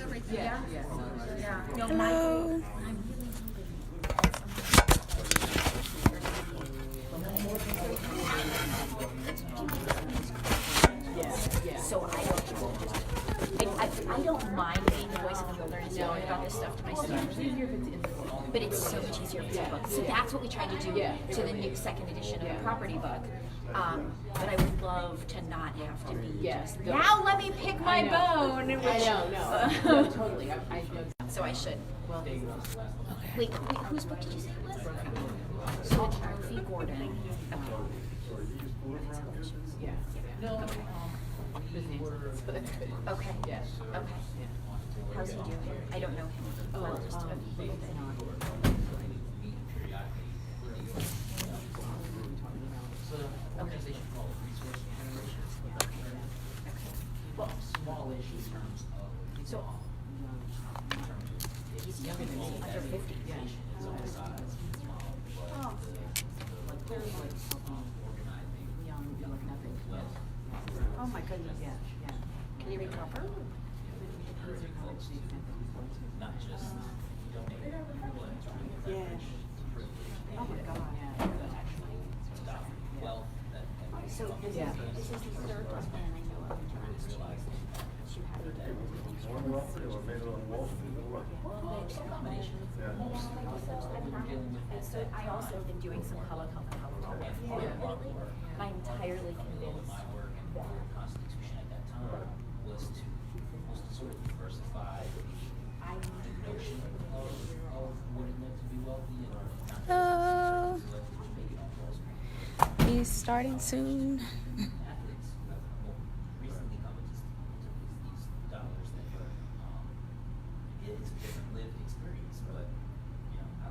everything. Yeah. No, Hello. So I don't mind being the voice of the wilderness and knowing about this stuff to my students. But it's so much easier if it's a book. So that's what we tried to do to the new second edition of the property book. But I would love to not have to be just, now let me pick my bone. Which, No, totally. I know. So I should. Well, wait, whose book did you say it was? So it's Murphy Gordon. Yeah. No. Business. But that's good. Okay. Yes. Okay. How's he doing? I don't know him. Well, just a little bit. Organization called Resource Generations. Well, Smallish in terms of so he's younger than me, under 50. yeah. Oh. Oh my goodness. Yeah. Can you recover? Not just Yeah. Oh my God. wealth So this is the third one, and I know of in the last 2 years that you have to so I also have been doing some public health and health lately, and I'm entirely convinced my work and the Constitution at that time was to sort of diversify the notion of what it meant to be wealthy and not Hello. just make it on Wall Street. He's starting soon. Athletes recently come into these dollars that it's a different lived experience, but how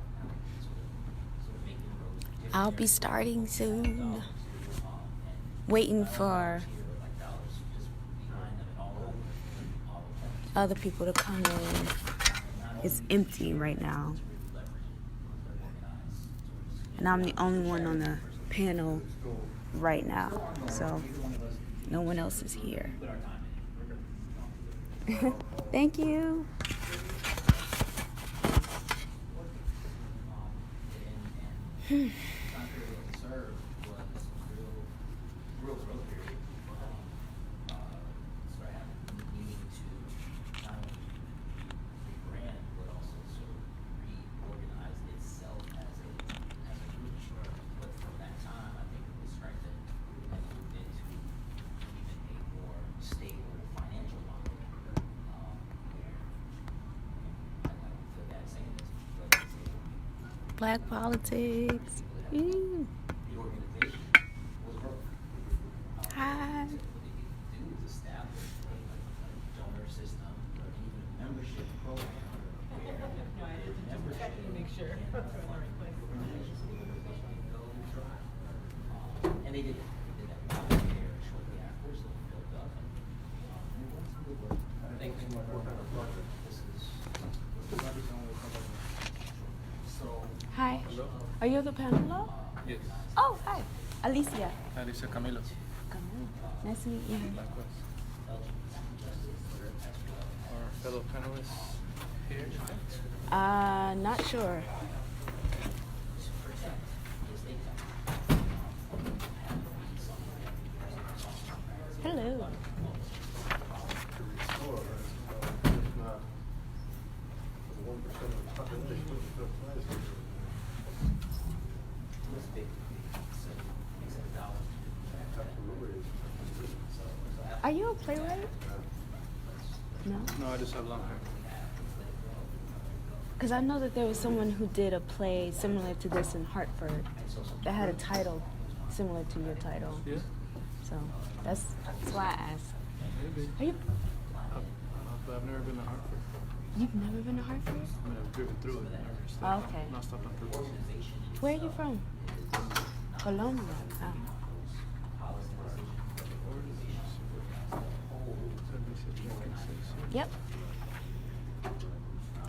sort of make inroads. I'll be starting soon. Waiting for other people to come in. It's empty right now. And I'm the only one on the panel right now. So no one else is here. Thank you. Black politics. Ooh. Hi. And they did that shortly after, so it built up. And good work. Thank you. Hi. Are you the panel? Yes. Oh, hi. Alicia. Alicia Camilo. Nice to meet you. Likewise. Our fellow panelists here. Not sure. Hello. Are you a playwright? No? No, I just have long hair. Because I know that there was someone who did a play similar to this in Hartford that had a title similar to your title. Yeah? So that's why I asked. Maybe. Are you? But I've never been to Hartford. You've never been to Hartford? I mean, I've driven through it. Never stopped. Oh, okay. Not stopped on purpose. Where are you from? Colombia. Oh. Yep.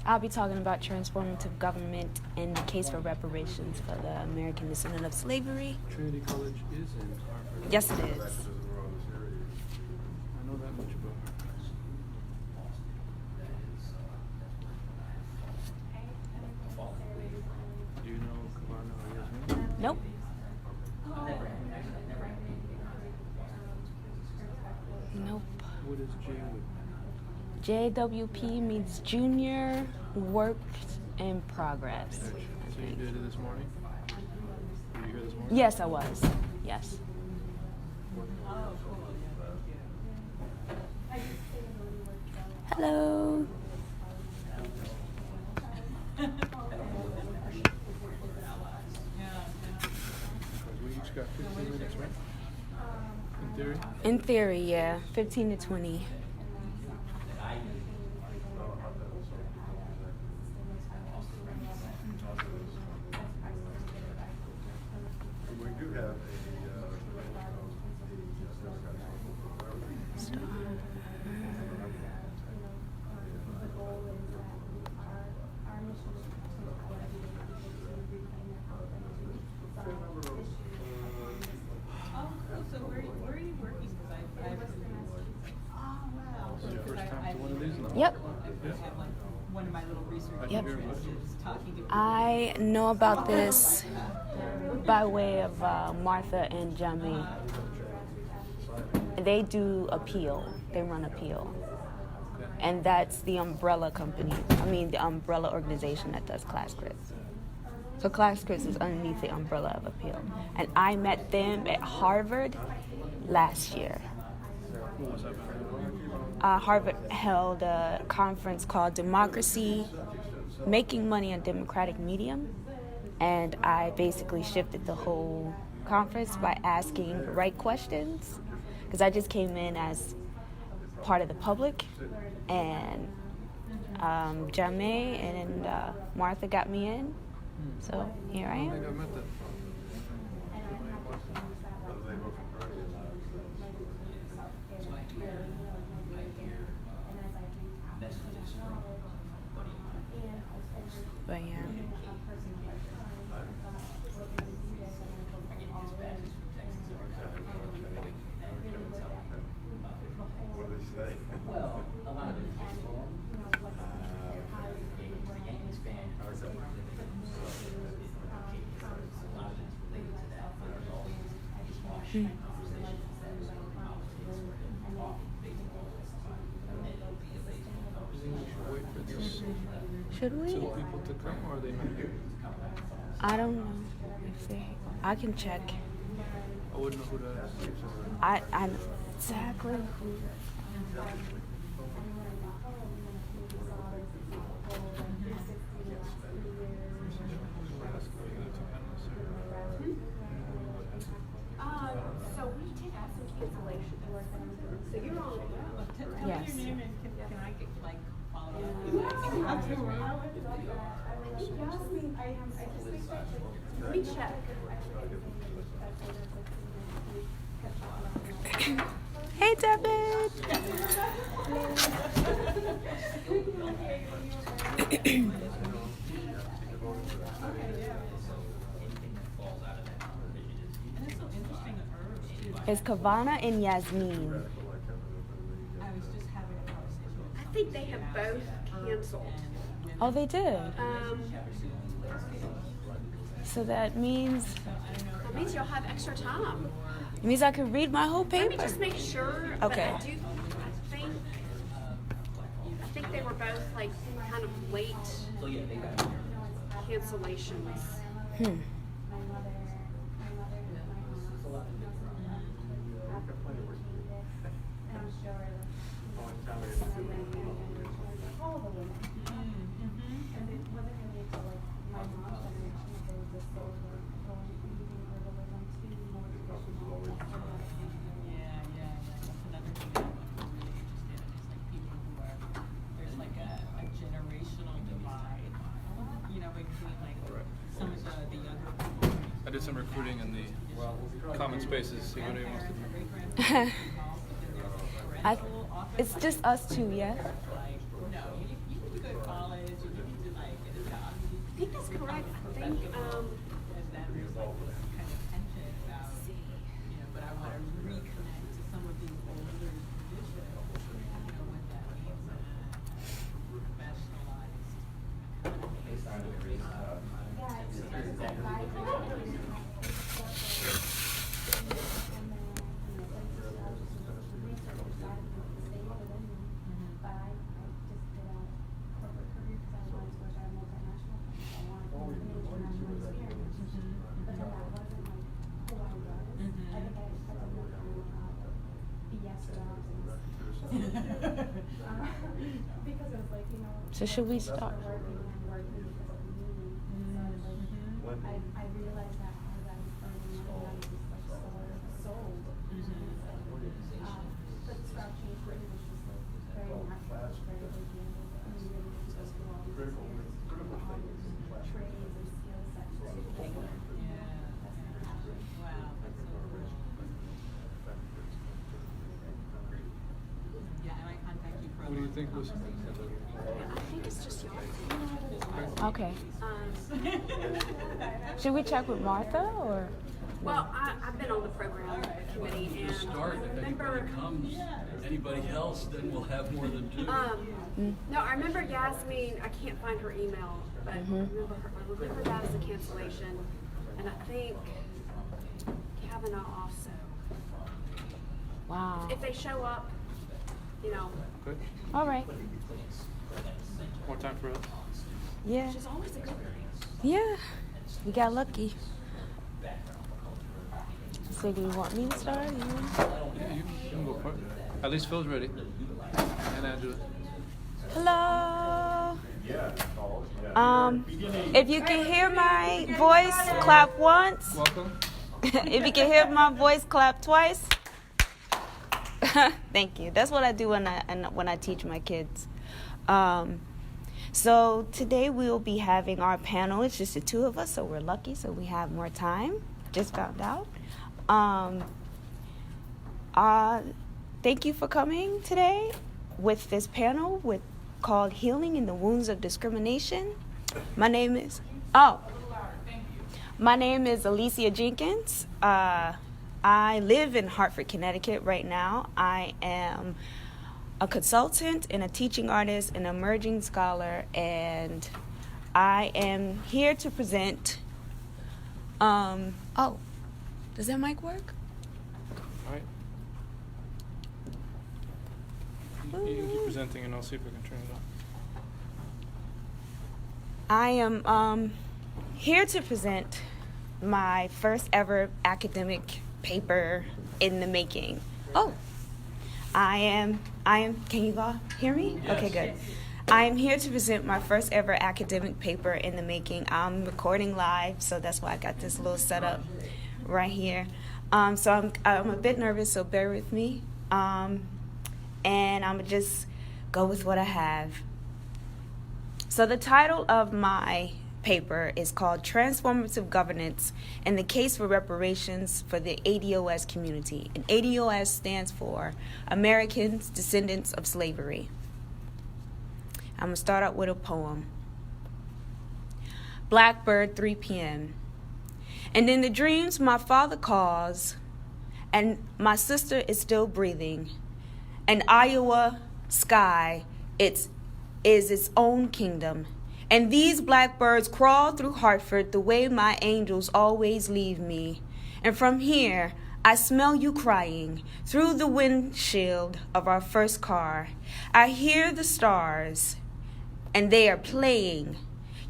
I'll be talking about transformative government and the case for reparations for the American descendant of slavery. Trinity College is in Hartford. Yes, it is. I know that much about Hartford. JWP means Junior Work in Progress. So you did it this morning? Were you here this morning? Yes, I was. Yes. Hello. We each got 15 minutes, right? In theory? In theory, yeah, 15 to 20. We do have So where are you working? Because I haven't. Oh, wow. This is your first time to one of these? No? Yep. I have like one of my little research Yep. interests is talking to people. I know about this by way of Martha and Jamie. They do appeal. They run appeal. And that's the umbrella company. I mean, the umbrella organization that does ClassCrits. So ClassCrits is underneath the umbrella of appeal. And I met them at Harvard last year. What was that? Harvard held a conference called Democracy, Making Money on Democratic Medium. And I basically shifted the whole conference by asking the right questions. Because I just came in as part of the public. And Jamie and Martha got me in. So here I I think I am. met them. But yeah. what do they say? Well, a lot of it is baseball. The Yankees fan. A lot of it is related to that. There's also squash conversations that is politics or talk baseball. And it'll be a baseball conversation. Wait for these Should we? two people to come, or are they not here? I don't know if they. I can check. I wouldn't know who to ask. I know exactly who. So we did have some cancellation. So you're on. Tell me Yes. your name and can I get like follow up? Let me check. Hey, David. And it's so interesting, herbs too. It's Kavana and Yasmin. I was just having a conversation with I think they have both canceled. Oh, they did. So that means That means you'll have extra time. I could read my whole Let me paper. just make sure. Okay. But I think they were both like kind of late cancellations. That's another thing I'm really interested in is like people who are, there's like a generational divide, you know, between like some of the younger people. I did some recruiting in the common spaces. See what anyone wants to do. It's just us two, yeah? Like, no, you need to go to college, you need to like get a job. I think that's correct. I think And then there's like this kind of tension about, you know, but I want to reconnect to some of these older traditions, you know, what that means in a professionalized So should we start? working because of me. So I realized that as I was earning money, I was just like sold. But scratching for me was just like very natural, very organic. And you really just go through all these traits and skill sets that you can learn. Wow, that's so cool. Yeah, and I contact you for a What do you think was? I think it's just y'all. Okay. Should we check with Martha or? Well, I've been on the program committee, and Start, if remember, anybody comes, anybody else, then we'll have more than two. no, I remember Yasmin. I can't find her email, but I remember that as a cancellation, and I think Kavanaugh also. Wow. If they show up, you know, Good. All right. More time for us. Yeah. which is always a good thing. Yeah. We got lucky. So do you want me to start? You want- Yeah, you can go for it. At least Phil's ready. And Angela. Hello. If you can hear my voice, clap once. Welcome. If you can hear my voice, clap twice. Thank you. That's what I do when I teach my kids. So today we'll be having our panel. It's just the two of us, so we're lucky. So we have more time. Just found out. Thank you for coming today with this panel called Healing in the Wounds of Discrimination. My name is Alicia Jenkins. I live in Hartford, Connecticut right now. I am a consultant and a teaching artist, an emerging scholar, and I am here to present. Does that mic work? All right. You can keep presenting, and I'll see if I can turn it on. I am here to present my first ever academic paper in the making. Oh, I am, can you all hear me? Yes. Okay, good. I am here to present my first ever academic paper in the making. I'm recording live, so that's why I got this little setup right here. So I'm a bit nervous, so bear with me. And I'm gonna just go with what I have. So the title of my paper is called Transformative Governance and the Case for Reparations for the ADOS Community. And ADOS stands for Americans Descendants of Slavery. I'm going to start out with a poem. Blackbird, 3 p.m. And in the dreams my father calls, and my sister is still breathing. An Iowa sky, is its own kingdom. And these blackbirds crawl through Hartford the way my angels always leave me. And from here, I smell you crying through the windshield of our first car. I hear the stars, and they are playing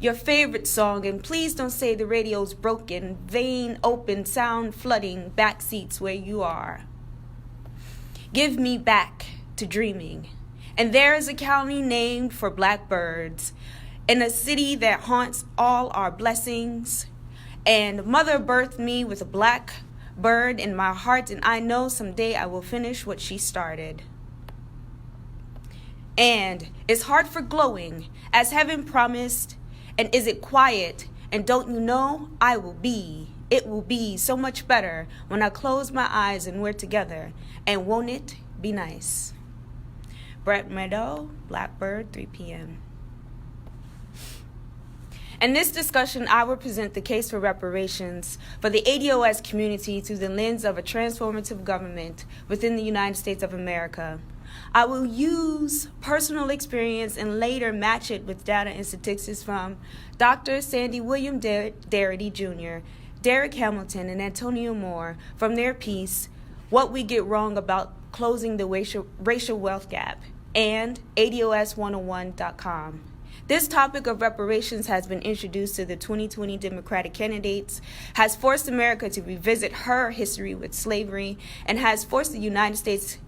your favorite song. And please don't say the radio's broken, vein open, sound flooding back seats where you are. Give me back to dreaming. And there is a county named for blackbirds, in a city that haunts all our blessings. And mother birthed me with a black bird in my heart, and I know someday I will finish what she started. And is Hartford glowing as heaven promised? And is it quiet? And don't you know it will be so much better when I close my eyes and we're together. And won't it be nice? Brett Meadow, Blackbird, 3 p.m. In this discussion, I will present the case for reparations for the ADOS community through the lens of a transformative government within the United States of America. I will use personal experience and later match it with data and statistics from Dr. Sandy William Dairty Jr., Derek Hamilton, and Antonio Moore from their piece, What We Get Wrong About Closing the Racial Wealth Gap, and ADOS101.com. This topic of reparations has been introduced to the 2020 Democratic candidates, has forced America to revisit her history with slavery, and has forced the United States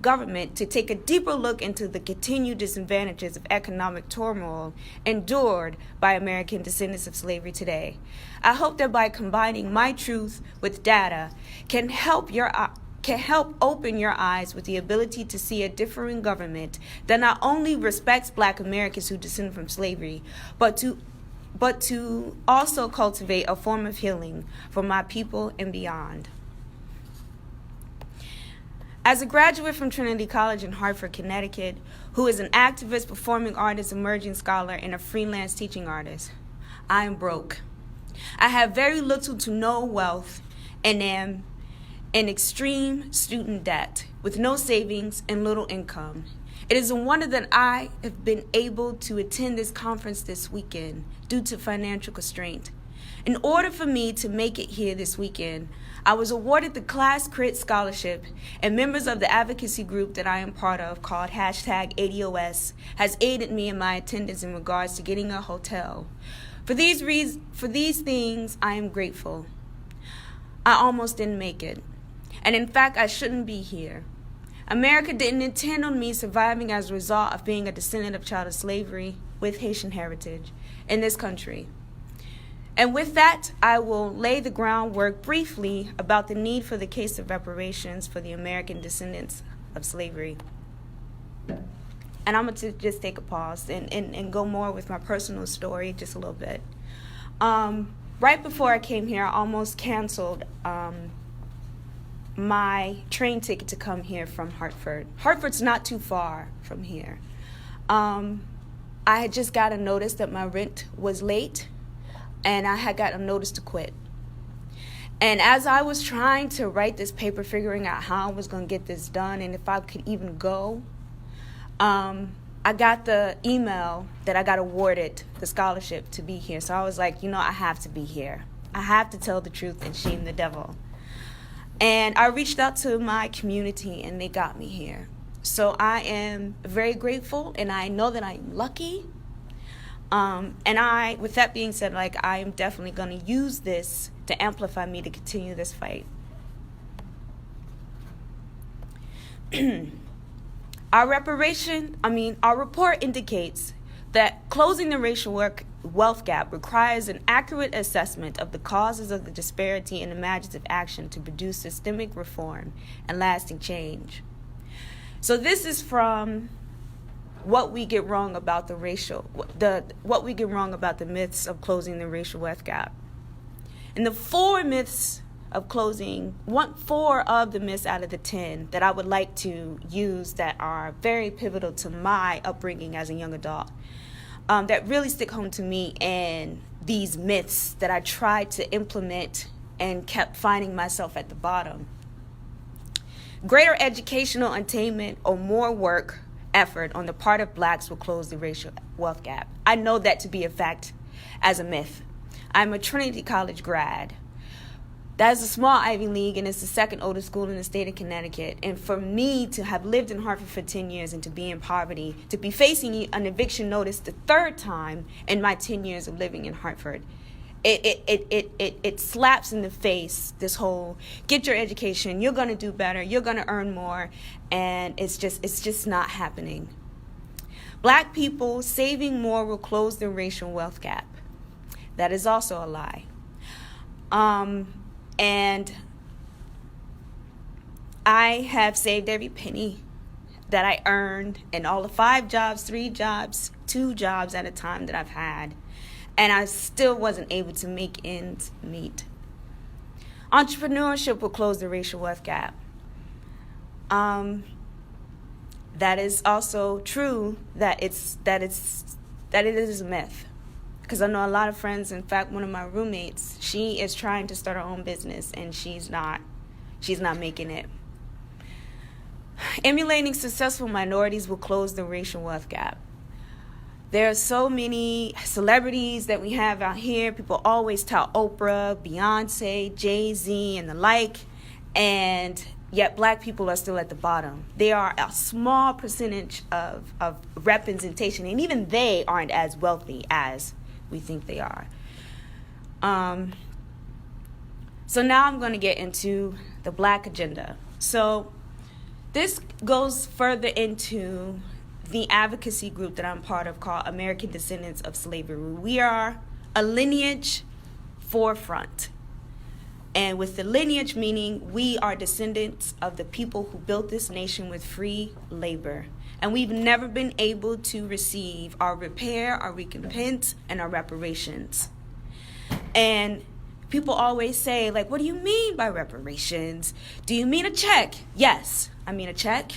government to take a deeper look into the continued disadvantages of economic turmoil endured by American descendants of slavery today. I hope that by combining my truth with data can help open your eyes with the ability to see a differing government that not only respects Black Americans who descend from slavery, but to also cultivate a form of healing for my people and beyond. As a graduate from Trinity College in Hartford, Connecticut, who is an activist, performing artist, emerging scholar, and a freelance teaching artist, I am broke. I have very little to no wealth and am in extreme student debt with no savings and little income. It is a wonder that I have been able to attend this conference this weekend due to financial constraint. In order for me to make it here this weekend, I was awarded the ClassCrits scholarship, and members of the advocacy group that I am part of, called #ADOS, has aided me in my attendance in regards to getting a hotel. For these things, I am grateful. I almost didn't make it, and in fact, I shouldn't be here. America didn't intend on me surviving as a result of being a descendant of child of slavery with Haitian heritage in this country. And with that, I will lay the groundwork briefly about the need for the case of reparations for the American descendants of slavery. And I'm going to just take a pause and go more with my personal story just a little bit. Right before I came here, I almost canceled my train ticket to come here from Hartford. Hartford's not too far from here. I had just got a notice that my rent was late, and I had got a notice to quit. And as I was trying to write this paper, figuring out how I was going to get this done and if I could even go, I got the email that I got awarded the scholarship to be here. So I was like, I have to be here. I have to tell the truth and shame the devil. And I reached out to my community, and they got me here. So I am very grateful, and I know that I'm lucky. And with that being said, I am definitely going to use this to amplify me to continue this fight. Our report indicates that closing the racial wealth gap requires an accurate assessment of the causes of the disparity and imaginative action to produce systemic reform and lasting change. So this is from what we get wrong about the myths of closing the racial wealth gap. And the 4 myths of closing, 4 of the myths out of the 10 that I would like to use that are very pivotal to my upbringing as a young adult, that really stick home to me, and these myths that I tried to implement and kept finding myself at the bottom. Greater educational attainment or more work effort on the part of Blacks will close the racial wealth gap. I know that to be a fact as a myth. I'm a Trinity College grad. That is a small Ivy League, and it's the second oldest school in the state of Connecticut. And for me to have lived in Hartford for 10 years and to be in poverty, to be facing an eviction notice the 3rd time in my 10 years of living in Hartford, it slaps in the face this whole get your education, you're going to do better, you're going to earn more, and it's just not happening. Black people saving more will close the racial wealth gap. That is also a lie. And I have saved every penny that I earned in all the 5 jobs, 3 jobs, 2 jobs at a time that I've had. And I still wasn't able to make ends meet. Entrepreneurship will close the racial wealth gap. That is also true that it is a myth. Because I know a lot of friends, in fact, one of my roommates, she is trying to start her own business and she's not making it. Emulating successful minorities will close the racial wealth gap. There are so many celebrities that we have out here. People always tout Oprah, Beyonce, Jay-Z, and the like, and yet Black people are still at the bottom. They are a small percentage of representation, and even they aren't as wealthy as we think they are. So now I'm going to get into the Black agenda. So this goes further into the advocacy group that I'm part of called American Descendants of Slavery. We are a lineage forefront. And with the lineage meaning we are descendants of the people who built this nation with free labor. And we've never been able to receive our repair, our recompense, and our reparations. And people always say, like, what do you mean by reparations? Do you mean a check? Yes, I mean a check.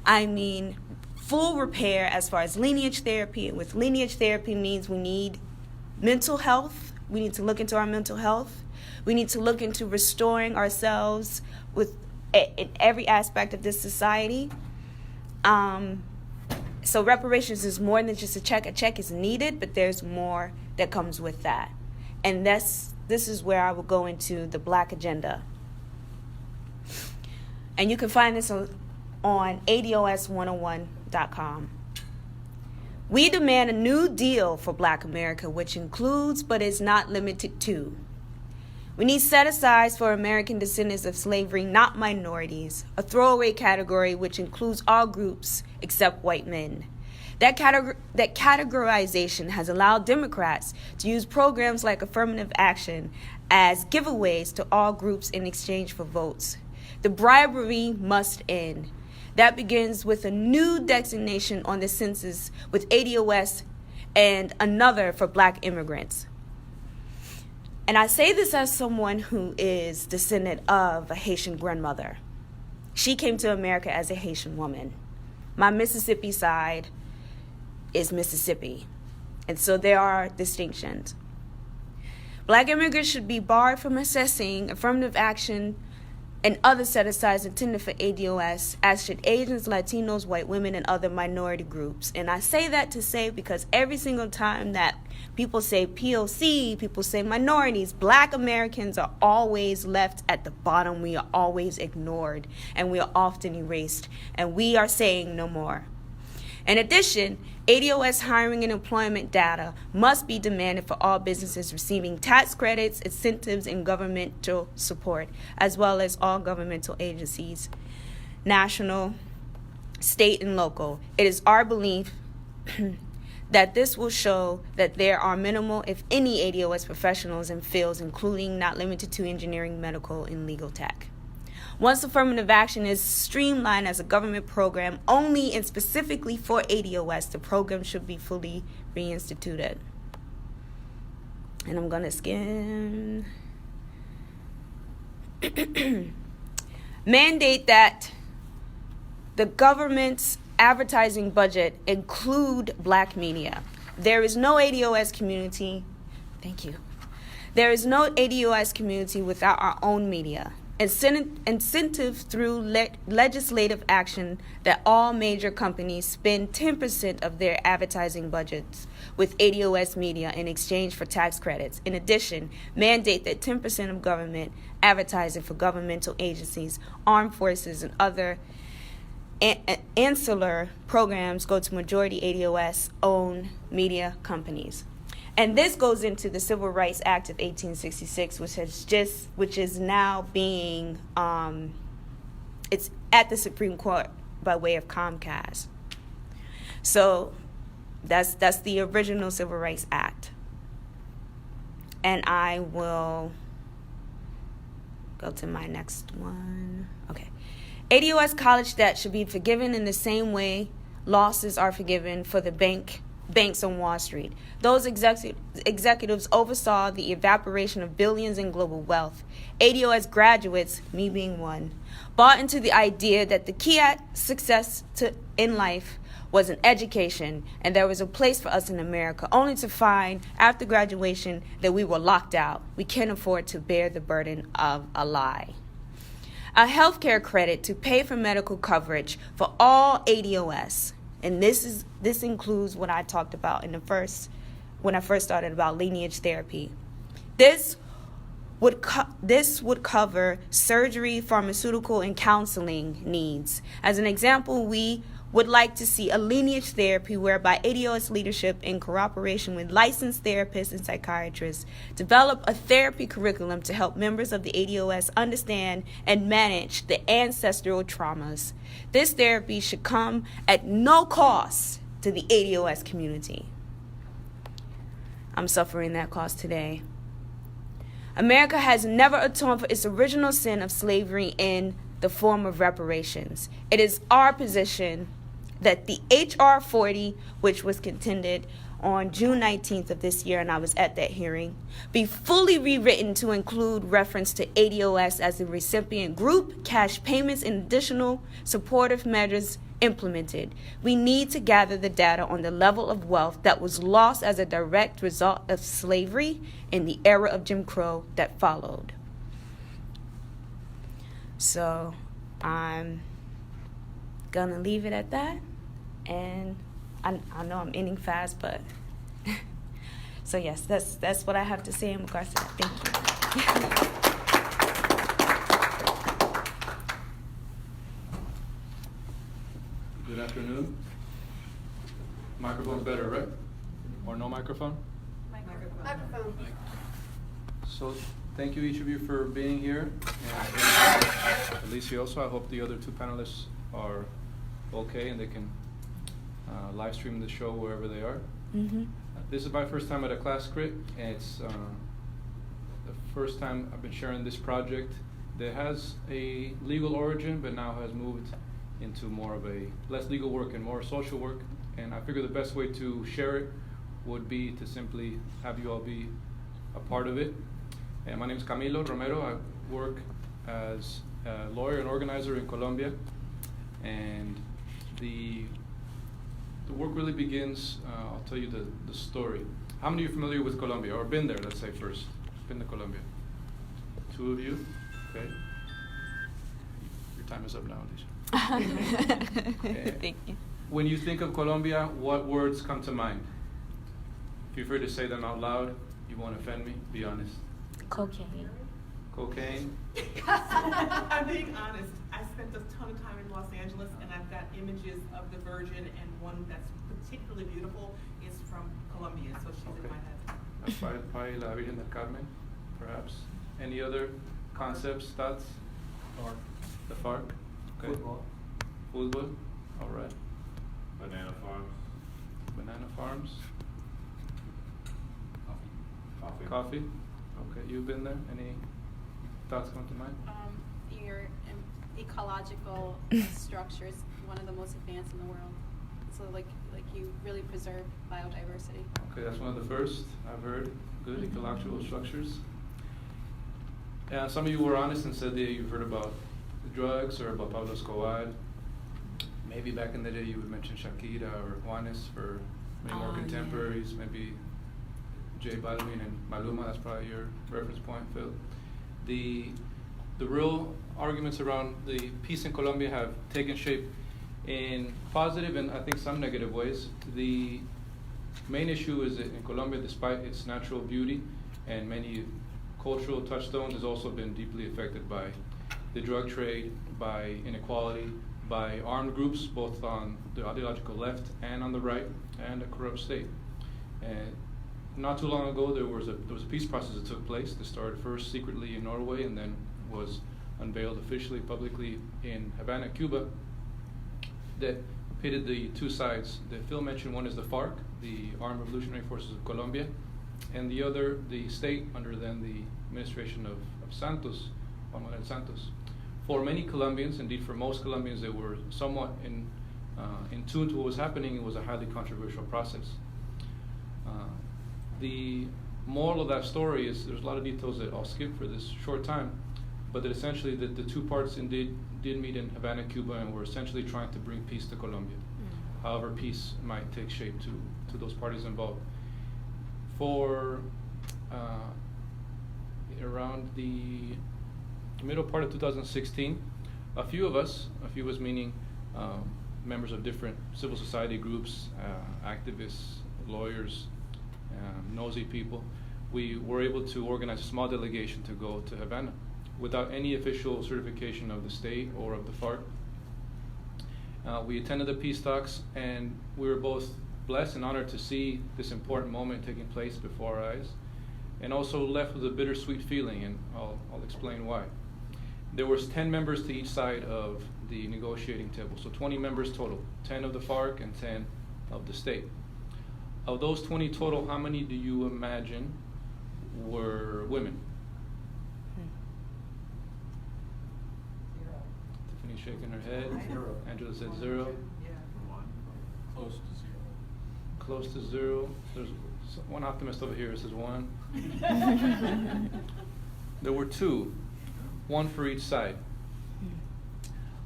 I mean full repair as far as lineage therapy. And with lineage therapy means we need mental health. We need to look into our mental health. We need to look into restoring ourselves in every aspect of this society. So reparations is more than just a check. A check is needed, but there's more that comes with that. And this is where I will go into the Black agenda. And you can find this on ADOS101.com. We demand a new deal for Black America, which includes but is not limited to. We need set-asides for American descendants of slavery, not minorities, a throwaway category which includes all groups except white men. That categorization has allowed Democrats to use programs like affirmative action as giveaways to all groups in exchange for votes. The bribery must end. That begins with a new designation on the census with ADOS and another for Black immigrants. And I say this as someone who is descendant of a Haitian grandmother. She came to America as a Haitian woman. My Mississippi side is Mississippi. And so there are distinctions. Black immigrants should be barred from assessing affirmative action and other set-asides intended for ADOS, as should Asians, Latinos, white women, and other minority groups. And I say that to say because every single time that people say POC, people say minorities, Black Americans are always left at the bottom. We are always ignored, and we are often erased, and we are saying no more. In addition, ADOS hiring and employment data must be demanded for all businesses receiving tax credits, incentives, and governmental support, as well as all governmental agencies, national, state, and local. It is our belief that this will show that there are minimal, if any, ADOS professionals in fields including, not limited to, engineering, medical, and legal tech. Once affirmative action is streamlined as a government program only and specifically for ADOS, the program should be fully reinstituted. And I'm going to skim. Mandate that the government's advertising budget include Black media. There is no ADOS community. Thank you. There is no ADOS community without our own media. Incentive through legislative action that all major companies spend 10% of their advertising budgets with ADOS media in exchange for tax credits. In addition, mandate that 10% of government advertising for governmental agencies, armed forces, and other ancillary programs go to majority ADOS-owned media companies. And this goes into the Civil Rights Act of 1866, which is now being, it's at the Supreme Court by way of Comcast. So that's the original Civil Rights Act. And I will go to my next one. Okay. ADOS college debt should be forgiven in the same way losses are forgiven for the banks on Wall Street. Those executives oversaw the evaporation of billions in global wealth. ADOS graduates, me being one, bought into the idea that the key at success in life was an education, and there was a place for us in America, only to find after graduation that we were locked out. We can't afford to bear the burden of a lie. A healthcare credit to pay for medical coverage for all ADOS. And this includes what I talked about when I first started about lineage therapy. This would cover surgery, pharmaceutical, and counseling needs. As an example, we would like to see a lineage therapy whereby ADOS leadership, in cooperation with licensed therapists and psychiatrists, develop a therapy curriculum to help members of the ADOS understand and manage the ancestral traumas. This therapy should come at no cost to the ADOS community. I'm suffering that cost today. America has never atoned for its original sin of slavery in the form of reparations. It is our position that the H.R. 40, which was contended on June 19th of this year, and I was at that hearing, be fully rewritten to include reference to ADOS as a recipient group, cash payments, and additional supportive measures implemented. We need to gather the data on the level of wealth that was lost as a direct result of slavery in the era of Jim Crow that followed. So I'm gonna leave it at that, and I know I'm ending fast, but so yes, that's what I have to say in regards to that. Thank you. Good afternoon. Microphone's better, right? Or no microphone? Microphone. So thank you, each of you, for being here. And Alicia also, I hope the other two panelists are okay and they can live stream the show wherever they are. Mm-hmm. This is my first time at a ClassCrit, and it's the first time I've been sharing this project that has a legal origin, but now has moved into more of a less legal work and more social work. And I figure the best way to share it would be to simply have you all be a part of it. And my name is Camilo Romero. I work as a lawyer and organizer in Colombia. And the work really begins, I'll tell you the story. How many of you are familiar with Colombia, or been there, let's say first? Been to Colombia? 2 of you? Okay. Your time is up now, Alicia. Thank you. When you think of Colombia, what words come to mind? If you're afraid to say them out loud, you won't offend me, be honest. Cocaine. Cocaine? I'm being honest. I spent a ton of time in Los Angeles, and I've got images of the Virgin, and one that's particularly beautiful is from Colombia, so she's in my head. Probably La Virgen del Carmen, perhaps. Any other concepts, thoughts? FARC. The FARC? Okay. Football. Football? All right. Banana farms. Banana farms? Coffee. Coffee? Okay, you've been there? Any thoughts come to mind? Your ecological structures, one of the most advanced in the world. So like you really preserve biodiversity. Okay, that's one of the first I've heard. Good, ecological structures. And some of you were honest and said that you've heard about drugs or about Pablo Escobar. Maybe back in the day you would mention Shakira or Juanes for maybe more contemporaries, maybe J Balvin and Maluma. That's probably your reference point, Phil. The real arguments around the peace in Colombia have taken shape in positive and I think some negative ways. The main issue is that in Colombia, despite its natural beauty and many cultural touchstones, has also been deeply affected by the drug trade, by inequality, by armed groups, both on the ideological left and on the right, and a corrupt state. And not too long ago, there was a peace process that took place that started first secretly in Norway and then was unveiled officially, publicly in Havana, Cuba, that pitted the two sides. The Phil mentioned one is the FARC, the Armed Revolutionary Forces of Colombia, and the other, the state under then the administration of Santos, Juan Manuel Santos. For many Colombians, indeed for most Colombians, they were somewhat in tune to what was happening. It was a highly controversial process. The moral of that story is there's a lot of details that I'll skip for this short time, but that essentially the two parts indeed did meet in Havana, Cuba, and were essentially trying to bring peace to Colombia, however peace might take shape to those parties involved. For around the middle part of 2016, a few of us meaning members of different civil society groups, activists, lawyers, nosy people, we were able to organize a small delegation to go to Havana without any official certification of the state or of the FARC. We attended the peace talks, and we were both blessed and honored to see this important moment taking place before our eyes, and also left with a bittersweet feeling, and I'll explain why. There was 10 members to each side of the negotiating table, so 20 members total, 10 of the FARC and 10 of the state. Of those 20 total, how many do you imagine were women? Tiffany's shaking her head. Angela said 0. Close to 0. Close to 0. There's one optimist over here, says 1. There were 2, 1 for each side.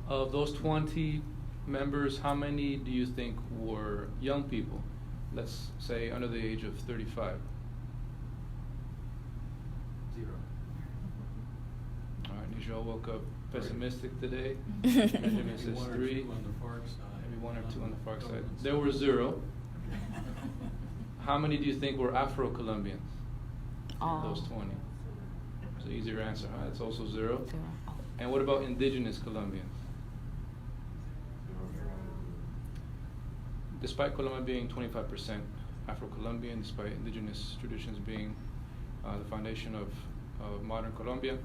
Of those 20 members, how many do you think were young people? Let's say under the age of 35. 0. All right, Nijal woke up pessimistic today. Benjamin says 3. Maybe 1 or 2 on the FARC side. Maybe 1 or 2 on the FARC side. There were 0. How many do you think were Afro-Colombians? Those 20. It's an easier answer, huh? It's also 0. And what about indigenous Colombians? Despite Colombia being 25% Afro-Colombian, despite indigenous traditions being the foundation of modern Colombia,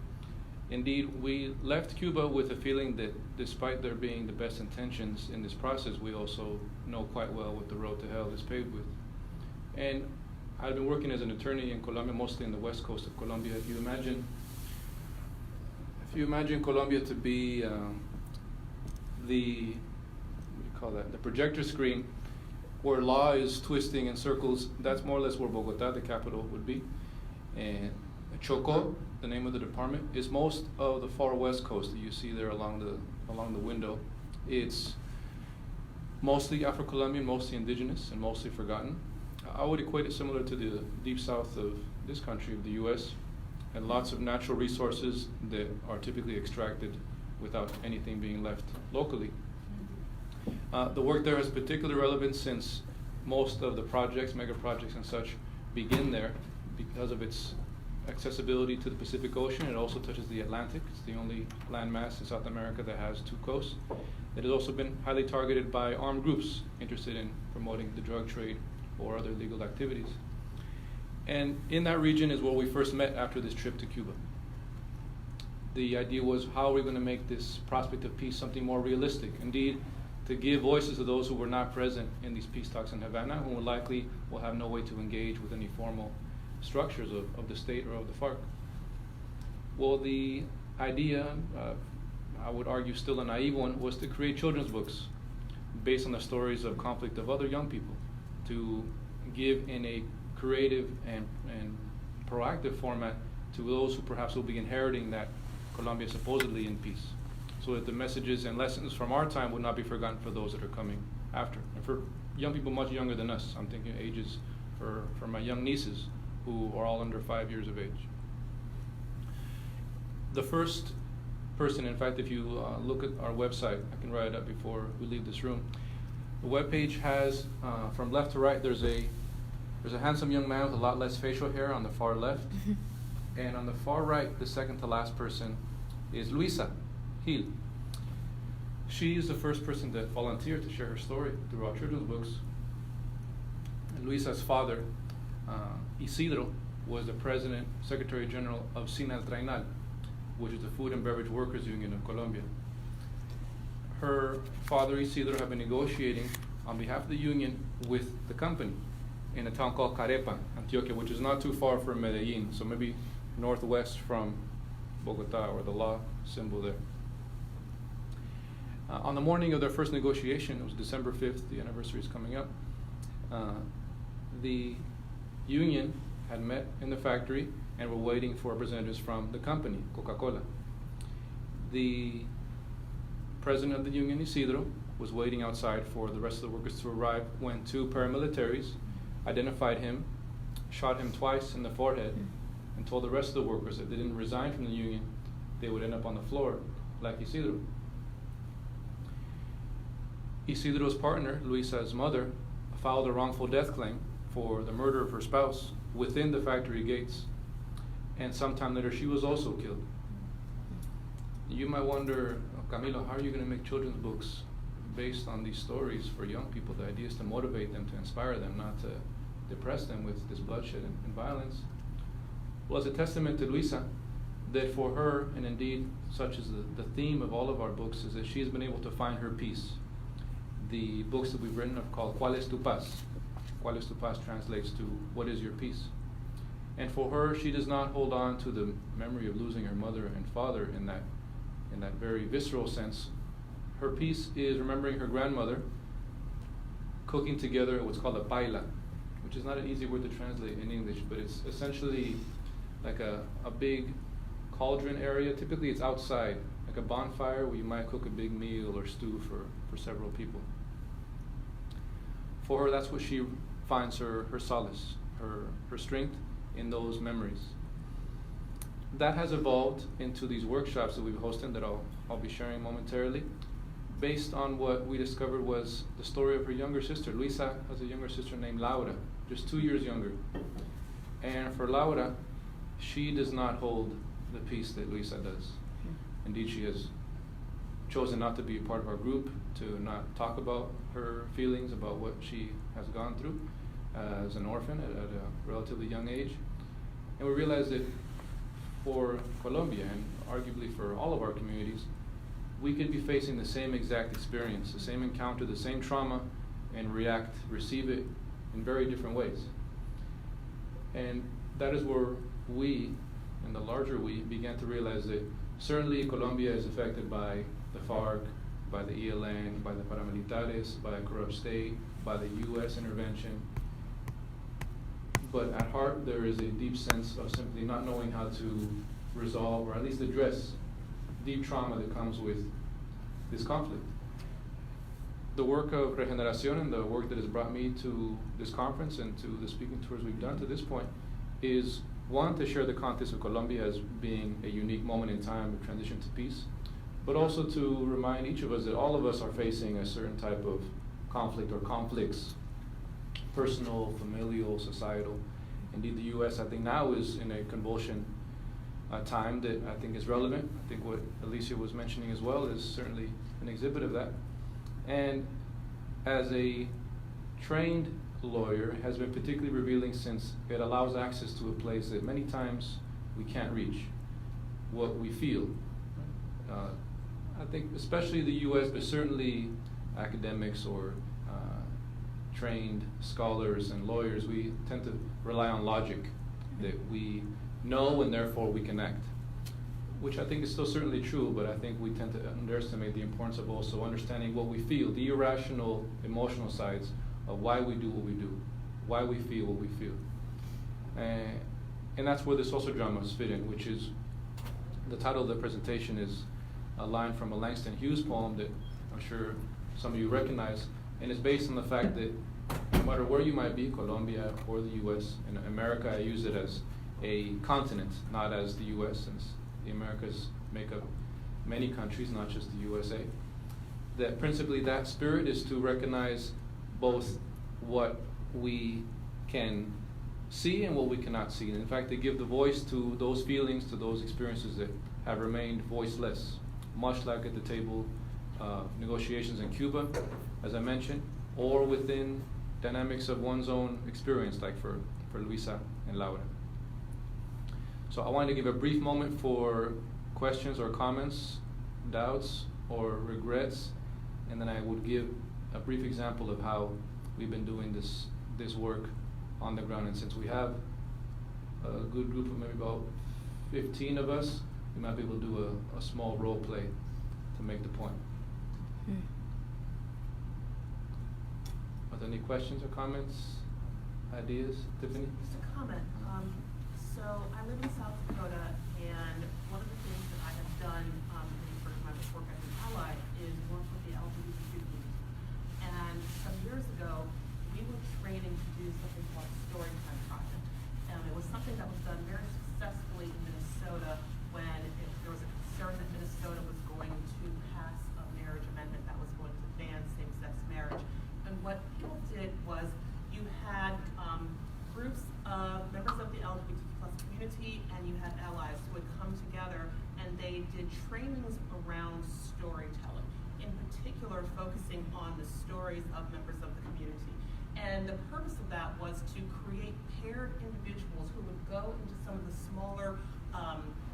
indeed, we left Cuba with a feeling that despite there being the best intentions in this process, we also know quite well what the road to hell is paved with. And I've been working as an attorney in Colombia, mostly in the west coast of Colombia. If you imagine Colombia to be the projector screen where law is twisting in circles, that's more or less where Bogota, the capital, would be. And Choco, the name of the department, is most of the far west coast that you see there along the window. It's mostly Afro-Colombian, mostly indigenous, and mostly forgotten. I would equate it similar to the deep south of this country, of the US, and lots of natural resources that are typically extracted without anything being left locally. The work there has particular relevance since most of the projects, mega projects and such, begin there because of its accessibility to the Pacific Ocean. It also touches the Atlantic. It's the only landmass in South America that has 2 coasts. It has also been highly targeted by armed groups interested in promoting the drug trade or other illegal activities. And in that region is where we first met after this trip to Cuba. The idea was, how are we going to make this prospect of peace something more realistic? Indeed, to give voices to those who were not present in these peace talks in Havana, who likely will have no way to engage with any formal structures of the state or of the FARC. Well, the idea, I would argue still a naive one, was to create children's books based on the stories of conflict of other young people, to give in a creative and proactive format to those who perhaps will be inheriting that Colombia supposedly in peace, so that the messages and lessons from our time would not be forgotten for those that are coming after. And for young people much younger than us, I'm thinking ages for my young nieces who are all under 5 years of age. The first person, in fact, if you look at our website, I can write it up before we leave this room. The webpage has, from left to right, there's a handsome young man with a lot less facial hair on the far left. And on the far right, the second to last person is Luisa Gil. She is the first person that volunteered to share her story through our children's books. And Luisa's father, Isidro, was the president, secretary general of Sinaltrainal, which is the Food and Beverage Workers Union of Colombia. Her father, Isidro, had been negotiating on behalf of the union with the company in a town called Carepa, Antioquia, which is not too far from Medellin, so maybe northwest from Bogota, or the law symbol there. On the morning of their first negotiation, it was December 5th, the anniversary is coming up, the union had met in the factory and were waiting for representatives from the company, Coca-Cola. The president of the union, Isidro, was waiting outside for the rest of the workers to arrive when 2 paramilitaries identified him, shot him twice in the forehead, and told the rest of the workers that if they didn't resign from the union, they would end up on the floor like Isidro. Isidro's partner, Luisa's mother, filed a wrongful death claim for the murder of her spouse within the factory gates, and sometime later she was also killed. You might wonder, Camilo, how are you going to make children's books based on these stories for young people. The idea is to motivate them, to inspire them, not to depress them with this bloodshed and violence. Well, it's a testament to Luisa that for her, and indeed such is the theme of all of our books, is that she has been able to find her peace. The books that we've written are called ¿Cuál es tu paz? ¿Cuál es tu paz translates to what is your peace? And for her, she does not hold on to the memory of losing her mother and father in that very visceral sense. Her peace is remembering her grandmother cooking together what's called a paila, which is not an easy word to translate in English, but it's essentially like a big cauldron area. Typically it's outside, like a bonfire where you might cook a big meal or stew for several people. For her, that's what she finds her solace, her strength in those memories. That has evolved into these workshops that we've hosted that I'll be sharing momentarily, based on what we discovered was the story of her younger sister. Luisa has a younger sister named Laura, just 2 years younger. And for Laura, she does not hold the peace that Luisa does. Indeed, she has chosen not to be a part of our group, to not talk about her feelings, about what she has gone through as an orphan at a relatively young age. And we realized that for Colombia, and arguably for all of our communities, we could be facing the same exact experience, the same encounter, the same trauma, and receive it in very different ways. And that is where we, and the larger we, began to realize that certainly Colombia is affected by the FARC, by the ELN, by the paramilitares, by a corrupt state, by the US intervention. But at heart, there is a deep sense of simply not knowing how to resolve, or at least address, deep trauma that comes with this conflict. The work of Regeneración and the work that has brought me to this conference and to the speaking tours we've done to this point is, one, to share the context of Colombia as being a unique moment in time of transition to peace, but also to remind each of us that all of us are facing a certain type of conflict or conflicts, personal, familial, societal. Indeed, the US, I think, now is in a convulsion time that I think is relevant. I think what Alicia was mentioning as well is certainly an exhibit of that. And as a trained lawyer, it has been particularly revealing since it allows access to a place that many times we can't reach, what we feel. I think especially the US, but certainly academics or trained scholars and lawyers, we tend to rely on logic, that we know and therefore we can act, which I think is still certainly true, but I think we tend to underestimate the importance of also understanding what we feel, the irrational emotional sides of why we do what we do, why we feel what we feel. And that's where the social dramas fit in, which is, the title of the presentation is a line from a Langston Hughes poem that I'm sure some of you recognize, and it's based on the fact that no matter where you might be, Colombia or the US, in America I use it as a continent, not as the US, since the Americas make up many countries, not just the USA, that principally that spirit is to recognize both what we can see and what we cannot see. And in fact, they give the voice to those feelings, to those experiences that have remained voiceless, much like at the table negotiations in Cuba, as I mentioned, or within dynamics of one's own experience, like for Luisa and Laura. So I wanted to give a brief moment for questions or comments, doubts or regrets, and then I would give a brief example of how we've been doing this work on the ground. And since we have a good group of maybe about 15 of us, we might be able to do a small role play to make the point. Are there any questions or comments, ideas? Tiffany? Just a comment. So I live in South Dakota, and one of the things that I have done in sort of my work as an ally is work with the LGBTQ community. And some years ago, we were training to do something called a Storytime Project. It was something that was done very successfully in Minnesota when there was a concern that Minnesota was going to pass a marriage amendment that was going to ban same-sex marriage. And what people did was you had groups of members of the LGBTQ+ community, and you had allies who would come together, and they did trainings around storytelling. in particular focusing on the stories of members of the community. And the purpose of that was to create paired individuals who would go into some of the smaller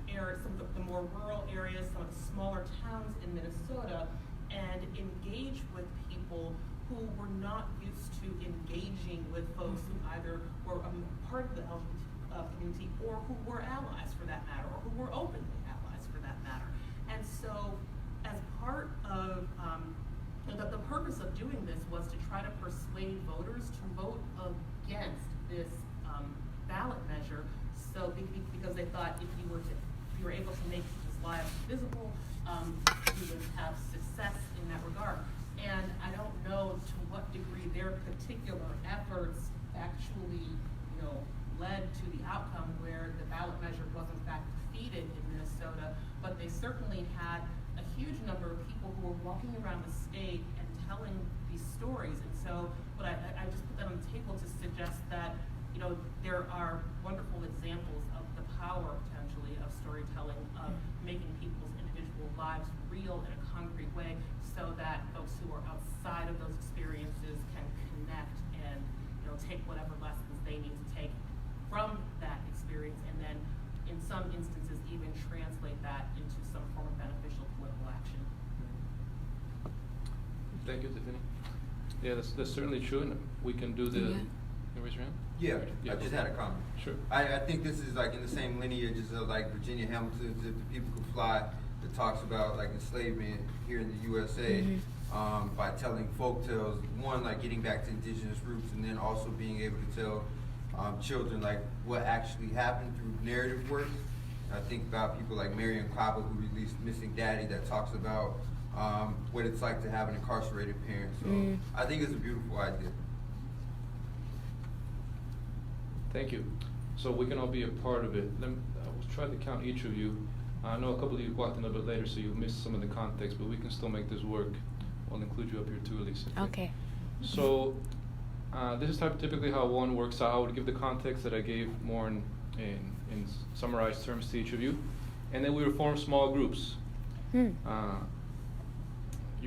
areas, some of the more rural areas, some of the smaller towns in Minnesota, and engage with people who were not used to engaging with folks who either were a part of the LGBT community or who were allies for that matter, or who were openly allies for that matter. And so as part of the purpose of doing this was to try to persuade voters to vote against this ballot measure, so because they thought if you were able to make people's lives visible, you would have success in that regard. And I don't know to what degree their particular efforts actually, led to the outcome where the ballot measure was in fact defeated in Minnesota, but they certainly had a huge number of people who were walking around the state and telling these stories. And so, but I just put that on the table to suggest that, there are wonderful examples of the power potentially of storytelling, of making people's individual lives real in a concrete way, so that folks who are outside of those experiences can connect and take whatever lessons they need to take from that experience, and then in some instances even translate that into some form of beneficial political action. Thank you, Tiffany. Yeah, that's certainly true, and we can do the. Can you raise your hand? Yeah, I just had a comment. Sure. I think this is like in the same lineage as like Virginia Hamilton's If the People Could Fly, that talks about like enslavement here in the USA, by telling folk tales, one, like getting back to indigenous roots, and then also being able to tell children like what actually happened through narrative work. I think about people like Marion Cobble, who released Missing Daddy, that talks about what it's like to have an incarcerated parent. So I think it's a beautiful idea. Thank you. So we can all be a part of it. I will try to count each of you. I know a couple of you walked in a little bit later, so you missed some of the context, but we can still make this work. We'll include you up here too, Elisa. Okay. So this is typically how one works out. I would give the context that I gave more in summarized terms to each of you, and then we would form small groups. You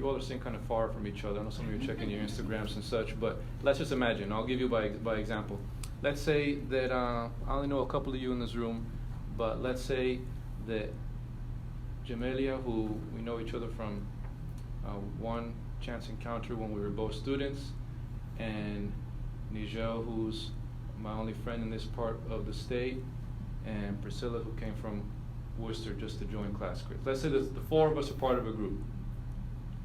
all are sitting kind of far from each other. I know some of you are checking your Instagrams and such, but let's just imagine. I'll give you by example. Let's say that I only know a couple of you in this room, but let's say that Jamelia, who we know each other from one chance encounter when we were both students, and Nigel, who's my only friend in this part of the state, and Priscilla, who came from Worcester just to join ClassCrits. Let's say that the four of us are part of a group.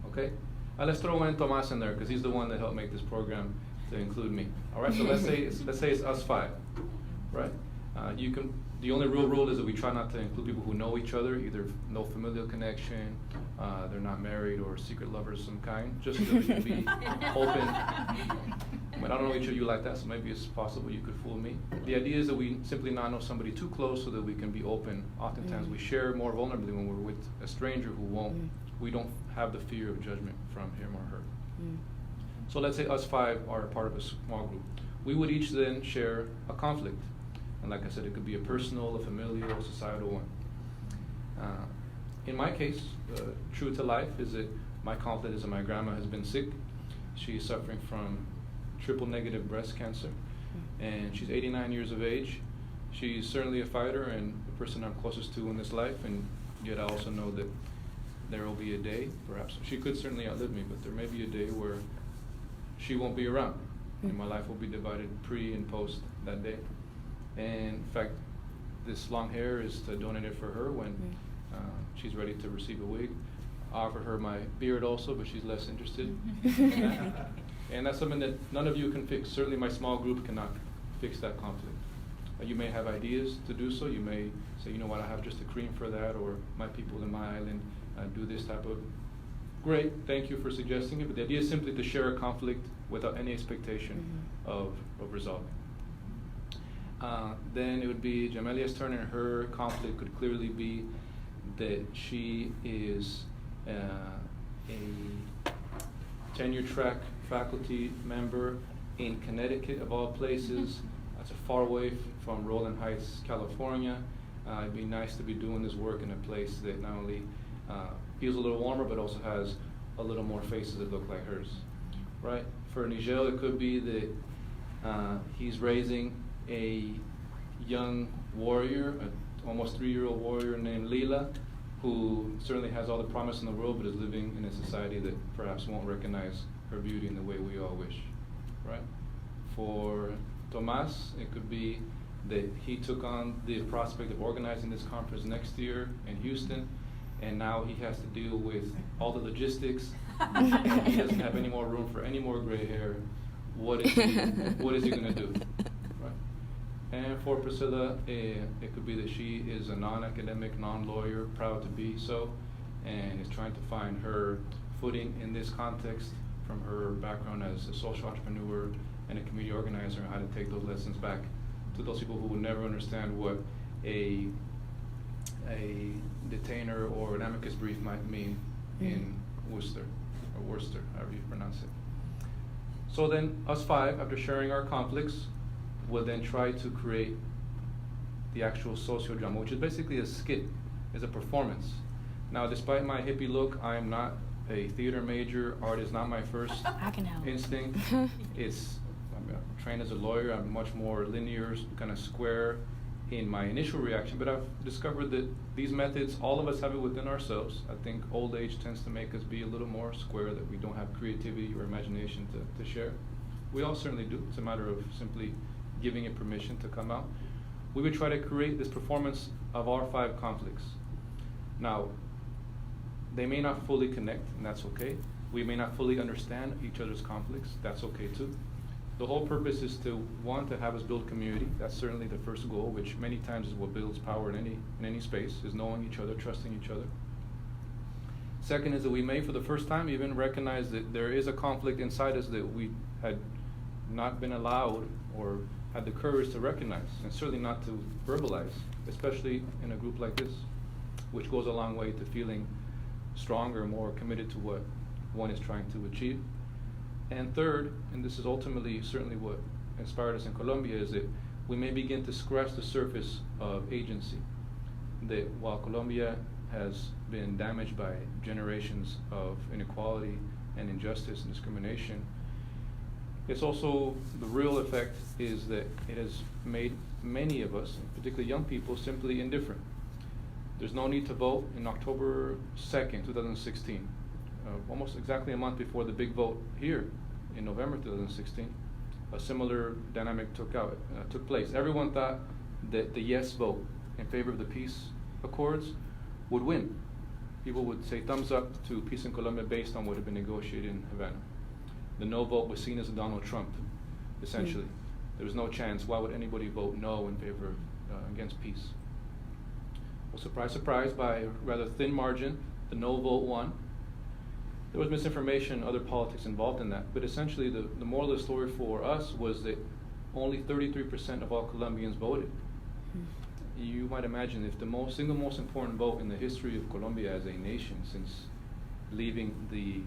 Okay? Let's throw in Tomas in there because he's the one that helped make this program to include me. All right, so let's say it's us five, right? The only real rule is that we try not to include people who know each other, either no familial connection, they're not married, or secret lovers of some kind, just so that we can be open. But I don't know each of you like that, so maybe it's possible you could fool me. The idea is that we simply not know somebody too close so that we can be open. Oftentimes we share more vulnerably when we're with a stranger who we don't have the fear of judgment from him or her. So let's say us five are a part of a small group. We would each then share a conflict. And like I said, it could be a personal, a familial, a societal one. In my case, true to life is that my conflict is that my grandma has been sick. She's suffering from triple negative breast cancer, and she's 89 years of age. She's certainly a fighter and the person I'm closest to in this life, and yet I also know that there will be a day, perhaps, she could certainly outlive me, but there may be a day where she won't be around, and my life will be divided pre and post that day. And in fact, this long hair is to donate it for her when she's ready to receive a wig. I offered her my beard also, but she's less interested. And that's something that none of you can fix. Certainly my small group cannot fix that conflict. You may have ideas to do so. You may say, you know what, I have just a cream for that, or my people in my island do this type of. Great, thank you for suggesting it, but the idea is simply to share a conflict without any expectation of resolving. Then it would be Jamelia's turn, and her conflict could clearly be that she is a tenure track faculty member in Connecticut, of all places. That's far away from Rowland Heights, California. It'd be nice to be doing this work in a place that not only feels a little warmer, but also has a little more faces that look like hers, right? For Nigel, it could be that he's raising a young warrior, an almost 3-year-old warrior named Lila, who certainly has all the promise in the world, but is living in a society that perhaps won't recognize her beauty in the way we all wish, right? For Tomas, it could be that he took on the prospect of organizing this conference next year in Houston, and now he has to deal with all the logistics, and he doesn't have any more room for any more gray hair. What is he gonna do, right? And for Priscilla, it could be that she is a non-academic, non-lawyer, proud to be so, and is trying to find her footing in this context from her background as a social entrepreneur and a community organizer, and how to take those lessons back to those people who will never understand what a detainer or an amicus brief might mean in Worcester, however you pronounce it. So then, us 5, after sharing our conflicts, will then try to create the actual sociodrama, which is basically a skit, is a performance. Now, despite my hippie look, I am not a theater major. Art is not my first instinct. I'm trained as a lawyer. I'm much more linear, kind of square in my initial reaction, but I've discovered that these methods, all of us have it within ourselves. I think old age tends to make us be a little more square, that we don't have creativity or imagination to share. We all certainly do. It's a matter of simply giving it permission to come out. We would try to create this performance of our 5 conflicts. Now, they may not fully connect, and that's okay. We may not fully understand each other's conflicts. That's okay too. The whole purpose is to, 1, to have us build community. That's certainly the first goal, which many times is what builds power in any space, is knowing each other, trusting each other. Second is that we may, for the first time, even recognize that there is a conflict inside us that we had not been allowed or had the courage to recognize, and certainly not to verbalize, especially in a group like this, which goes a long way to feeling stronger, more committed to what one is trying to achieve. And third, and this is ultimately certainly what inspired us in Colombia, is that we may begin to scratch the surface of agency. That while Colombia has been damaged by generations of inequality and injustice and discrimination, it's also, the real effect is that it has made many of us, particularly young people, simply indifferent. There's no need to vote in October 2nd, 2016. Almost exactly a month before the big vote here in November 2016, a similar dynamic took place. Everyone thought that the yes vote in favor of the peace accords would win. People would say thumbs up to peace in Colombia based on what had been negotiated in Havana. The no vote was seen as a Donald Trump, essentially. There was no chance. Why would anybody vote no in favor against peace? Well, surprise, surprise, by a rather thin margin, the no vote won. There was misinformation, other politics involved in that, but essentially the moral of the story for us was that only 33% of all Colombians voted. You might imagine, if the single most important vote in the history of Colombia as a nation since leaving the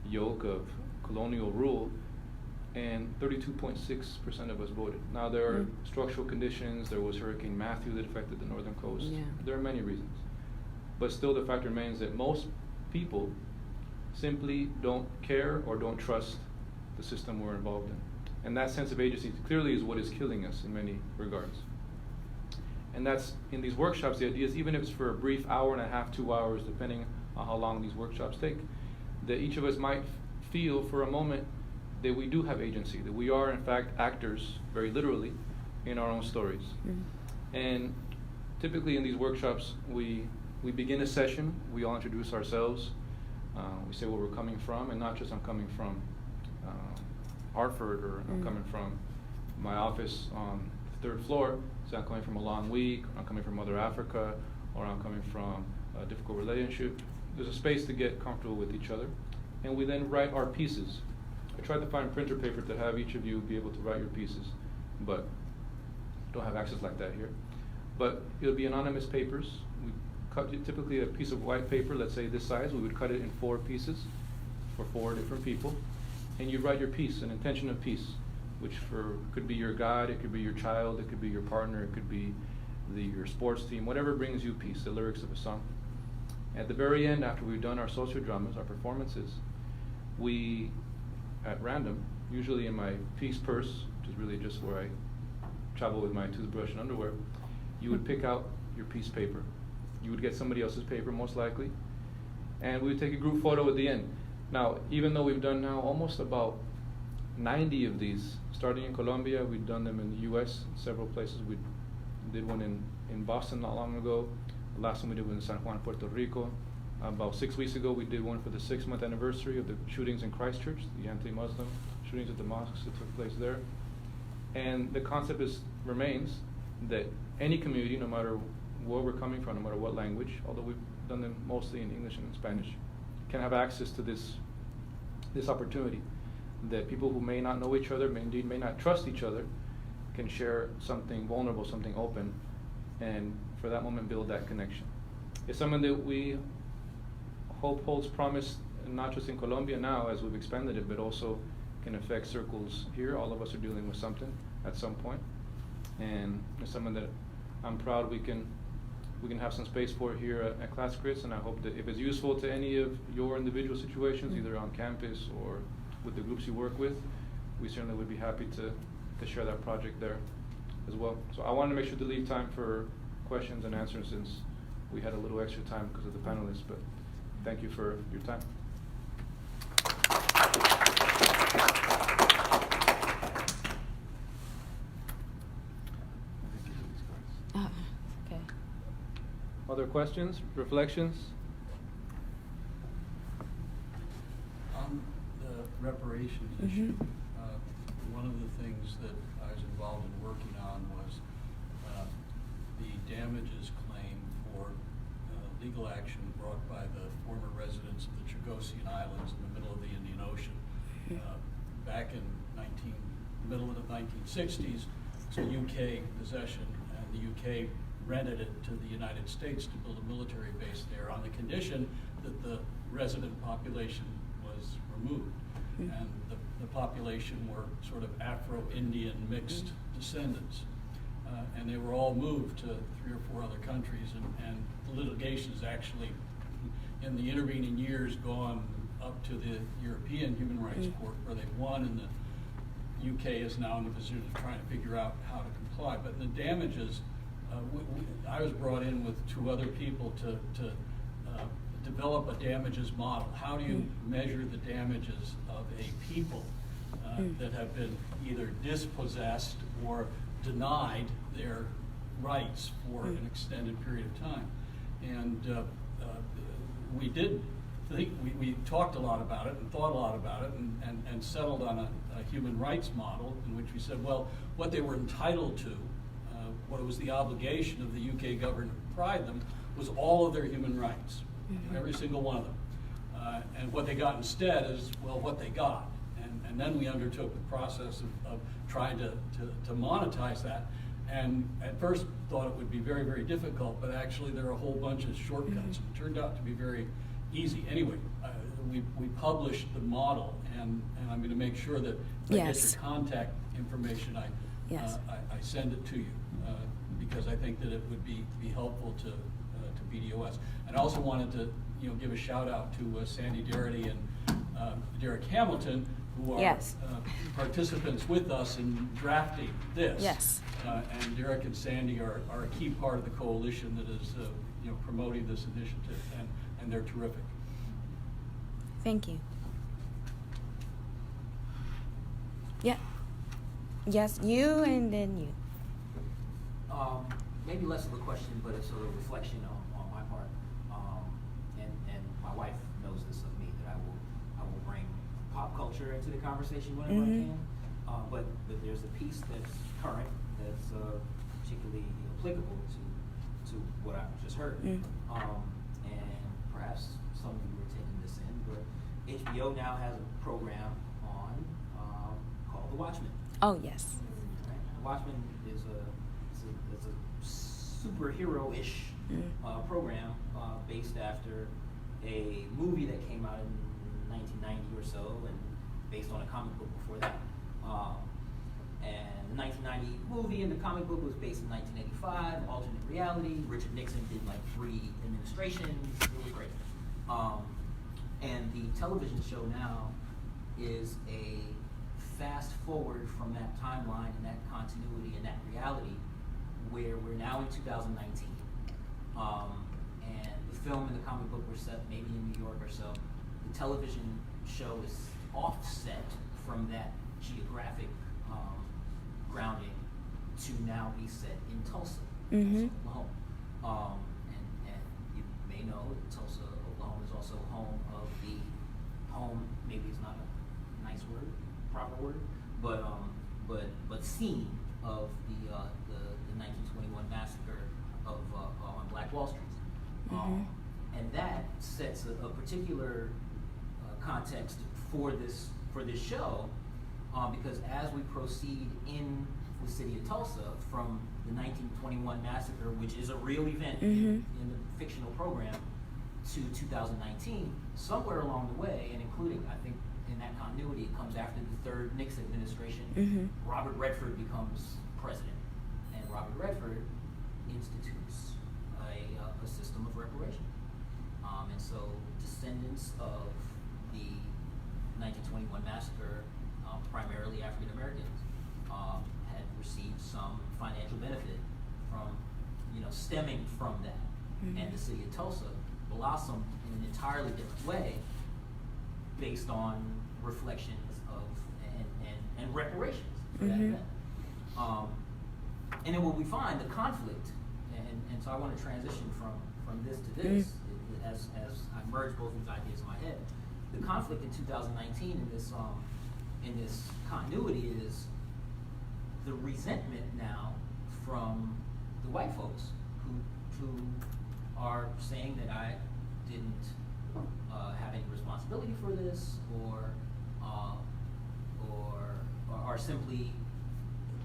yoke of colonial rule, and 32.6% of us voted. Now there are structural conditions. There was Hurricane Matthew that affected the northern coast. Yeah. There are many reasons. But still the fact remains that most people simply don't care or don't trust the system we're involved in. And that sense of agency clearly is what is killing us in many regards. And that's, in these workshops, the idea is, even if it's for a brief hour and a half, 2 hours, depending on how long these workshops take, that each of us might feel for a moment that we do have agency, that we are in fact actors, very literally, in our own stories. And typically in these workshops, we begin a session, we all introduce ourselves, we say where we're coming from, and not just I'm coming from Hartford, or I'm coming from my office on the 3rd floor, so I'm coming from a long week, or I'm coming from Mother Africa, or I'm coming from a difficult relationship. There's a space to get comfortable with each other. And we then write our pieces. I tried to find printer paper to have each of you be able to write your pieces, but don't have access like that here. But it'll be anonymous papers. We cut typically a piece of white paper, let's say this size, we would cut it in 4 pieces for 4 different people. And you write your piece, an intention of peace, which could be your God, it could be your child, it could be your partner, it could be your sports team, whatever brings you peace, the lyrics of a song. At the very end, after we've done our social dramas, our performances, we, at random, usually in my piece purse, which is really just where I travel with my toothbrush and underwear, you would pick out your piece paper. You would get somebody else's paper, most likely, and we would take a group photo at the end. Now, even though we've done now almost about 90 of these, starting in Colombia, we've done them in the US, several places. We did one in Boston not long ago. The last one we did was in San Juan, Puerto Rico. About 6 weeks ago, we did one for the 6-month anniversary of the shootings in Christchurch, the anti-Muslim shootings at the mosques that took place there. And the concept remains that any community, no matter where we're coming from, no matter what language, although we've done them mostly in English and in Spanish, can have access to this opportunity. That people who may not know each other, may not trust each other, can share something vulnerable, something open, and for that moment build that connection. It's something that we hope holds promise, not just in Colombia now as we've expanded it, but also can affect circles here. All of us are dealing with something at some point, and it's something that I'm proud we can have some space for here at ClassCrits, and I hope that if it's useful to any of your individual situations, either on campus or with the groups you work with, we certainly would be happy to share that project there as well. So I wanted to make sure to leave time for questions and answers since we had a little extra time because of the panelists, but thank you for your time. Okay. Other questions, reflections? On the reparations issue, one of the things that I was involved in working on was the damages claim for legal action brought by the former residents of the Chagosian Islands in the middle of the Indian Ocean. Back in middle of the 1960s, it's a UK possession, and the UK rented it to the United States to build a military base there on the condition that the resident population was removed. And the population were sort of Afro-Indian mixed descendants. And they were all moved to 3 or 4 other countries, and the litigation has actually, in the intervening years, gone up to the European Human Rights Court, where they've won, and the UK is now in the position of trying to figure out how to comply. But in the damages, I was brought in with 2 other people to develop a damages model. How do you measure the damages of a people that have been either dispossessed or denied their rights for an extended period of time? And we did think, we talked a lot about it and thought a lot about it and settled on a human rights model in which we said, well, what they were entitled to, what it was the obligation of the UK government to provide them, was all of their human rights, every single one of them. And what they got instead is, well, what they got. And then we undertook the process of trying to monetize that. And at first thought it would be very, very difficult, but actually there are a whole bunch of shortcuts. It turned out to be very easy. Anyway, we published the model, and I'm going to make sure that if I get your contact information, I send it to you, because I think that it would be helpful to BDOS. And I also wanted to give a shout out to Sandy Dairty and Derek Hamilton, who are participants with us in drafting this. And Derek and Sandy are a key part of the coalition that is promoting this initiative, and they're terrific. Thank you. Yeah. Yes, you and then you. Maybe less of a question, but it's a reflection on my part. And my wife knows this of me, that I will bring pop culture into the conversation whenever I can. But there's a piece that's current, that's particularly applicable to what I've just heard. And perhaps some of you were taking this in, but HBO now has a program on called The Watchmen. Oh, yes. Right? The Watchmen is a superhero-ish program based after a movie that came out in 1990 or so, and based on a comic book before that. And the 1990 movie and the comic book was based in 1985, alternate reality. Richard Nixon did like 3 administrations. It was great. And the television show now is a fast forward from that timeline and that continuity and that reality, where we're now in 2019. And the film and the comic book were set maybe in New York or so. The television show is offset from that geographic grounding to now be set in Tulsa, Oklahoma. And you may know that Tulsa, Oklahoma is also home of the maybe it's not a nice word, proper word, but scene of the 1921 massacre of on Black Wall Street. And that sets a particular context for this show, because as we proceed in the city of Tulsa from the 1921 massacre, which is a real event in the fictional program, to 2019, somewhere along the way, and including, I think, in that continuity, it comes after the 3rd Nixon administration, Robert Redford becomes president, and Robert Redford institutes a system of reparation. And so descendants of the 1921 massacre, primarily African Americans, had received some financial benefit from, stemming from that. And the city of Tulsa blossomed in an entirely different way based on reflections of and reparations for that event. And then what we find, the conflict, and so I want to transition from this to this, as I merge both these ideas in my head. The conflict in 2019 in this continuity is the resentment now from the white folks who are saying that I didn't have any responsibility for this, or are simply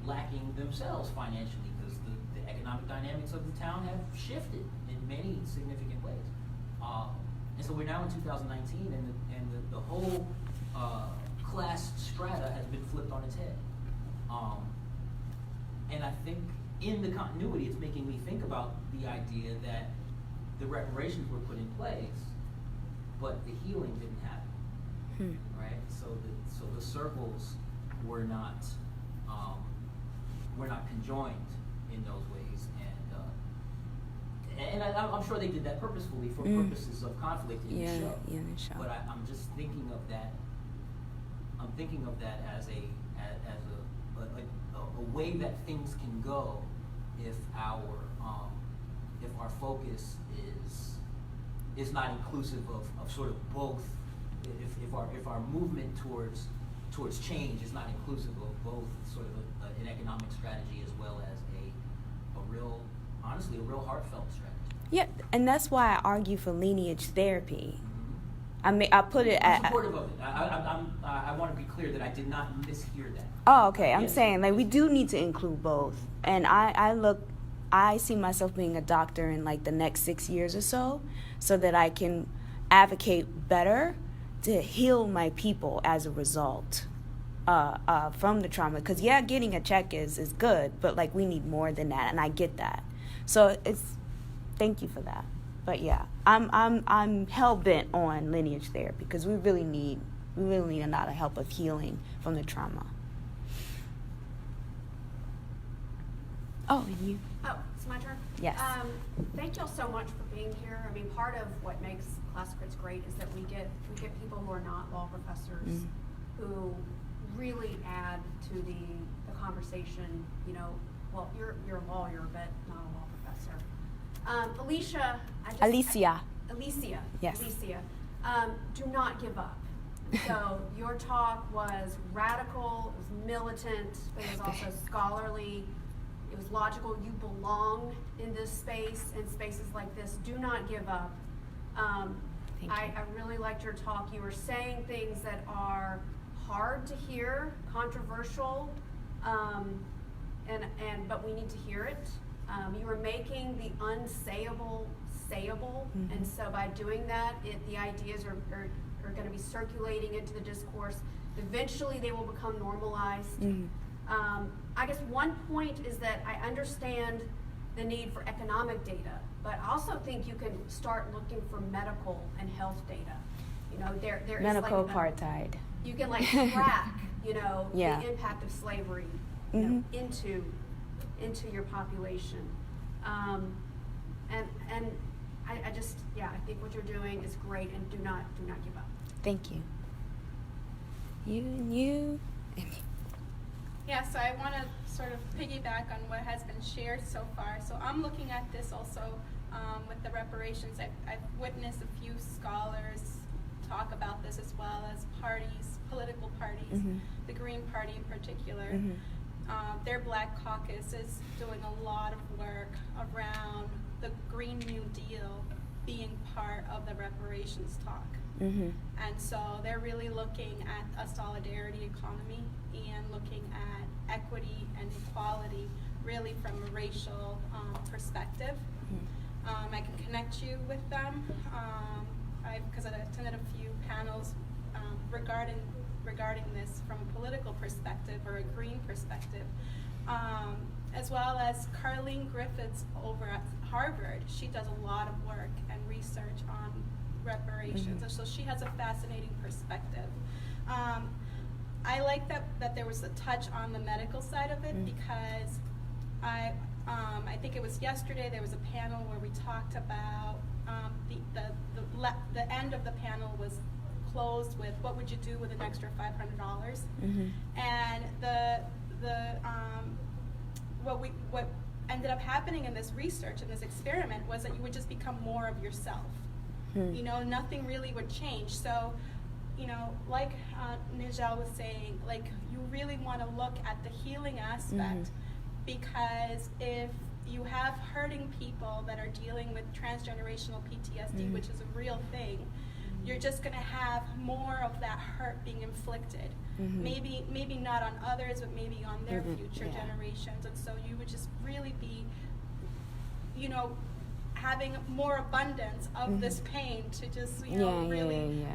lacking themselves financially, because the economic dynamics of the town have shifted in many significant ways. And so we're now in 2019, and the whole class strata has been flipped on its head. And I think in the continuity, it's making me think about the idea that the reparations were put in place, but the healing didn't happen, right? So the circles were not conjoined in those ways, and I'm sure they did that purposefully for purposes of conflict in the show. Yeah, in the show. But I'm just thinking of that. I'm thinking of that as a way that things can go if our focus is not inclusive of sort of both. If our movement towards change is not inclusive of both sort of an economic strategy as well as a real heartfelt strategy. Yeah, and that's why I argue for lineage therapy. I mean, I put it I'm supportive of it. I want to be clear that I did not mishear that. Oh, okay. I'm saying, like, we do need to include both. And I see myself being a doctor in, like, the next 6 years or so that I can advocate better to heal my people as a result from the trauma. Because, getting a check is good, but, like, we need more than that, and I get that. So thank you for that. But I'm hell bent on lineage therapy, because we really need a lot of help of healing from the trauma. Oh, and you? Oh, it's my turn? Yes. Thank y'all so much for being here. I mean, part of what makes ClassCrits great is that we get people who are not law professors who really add to the conversation. Well, you're a lawyer, but not a law professor. Alicia. Alicia. Yes. Alicia. Do not give up. So your talk was radical, it was militant, but it was also scholarly. It was logical. You belong in this space, in spaces like this. Do not give up. I really liked your talk. You were saying things that are hard to hear, controversial, but we need to hear it. You were making the unsayable sayable, and so by doing that, the ideas are going to be circulating into the discourse. Eventually, they will become normalized. I guess one point is that I understand the need for economic data, but I also think you can start looking for medical and health data. You know, there is medical like apartheid. you can like track, you know, Yeah. the impact of slavery, you know, into your population. And I just, yeah, I think what you're doing is great, and do not give up. Thank you. You. Yeah, so I want to sort of piggyback on what has been shared so far. So I'm looking at this also with the reparations. I've witnessed a few scholars talk about this, as well as parties, political parties, the Green Party in particular. Their Black Caucus is doing a lot of work around the Green New Deal being part of the reparations talk. And so they're really looking at a solidarity economy and looking at equity and equality really from a racial perspective. I can connect you with them because I attended a few panels regarding this from a political perspective or a green perspective, as well as Carlene Griffiths over at Harvard. She does a lot of work and research on reparations, and so she has a fascinating perspective. I like that there was a touch on the medical side of it, because I think it was yesterday there was a panel where we talked about the end of the panel was closed with what would you do with an extra $500, and what ended up happening in this research and this experiment was that you would just become more of yourself. You know, nothing really would change. So, you know, like Nijal was saying, like, you really want to look at the healing aspect, because if you have hurting people that are dealing with transgenerational PTSD, which is a real thing, you're just going to have more of that hurt being inflicted. Maybe not on others, but maybe on their future generations. And so you would just really be, you know, having more abundance of this pain to just, you know, really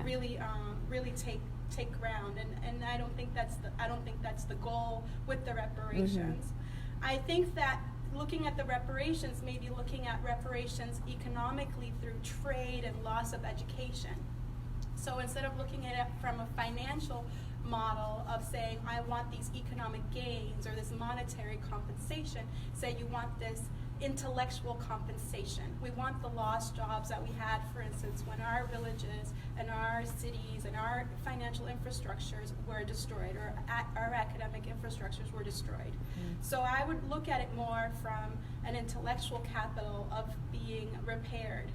take ground. And I don't think that's the goal with the reparations. I think that looking at the reparations, maybe looking at reparations economically through trade and loss of education. So instead of looking at it from a financial model of saying, I want these economic gains or this monetary compensation, say you want this intellectual compensation. We want the lost jobs that we had, for instance, when our villages and our cities and our financial infrastructures were destroyed, or our academic infrastructures were destroyed. So I would look at it more from an intellectual capital of being repaired,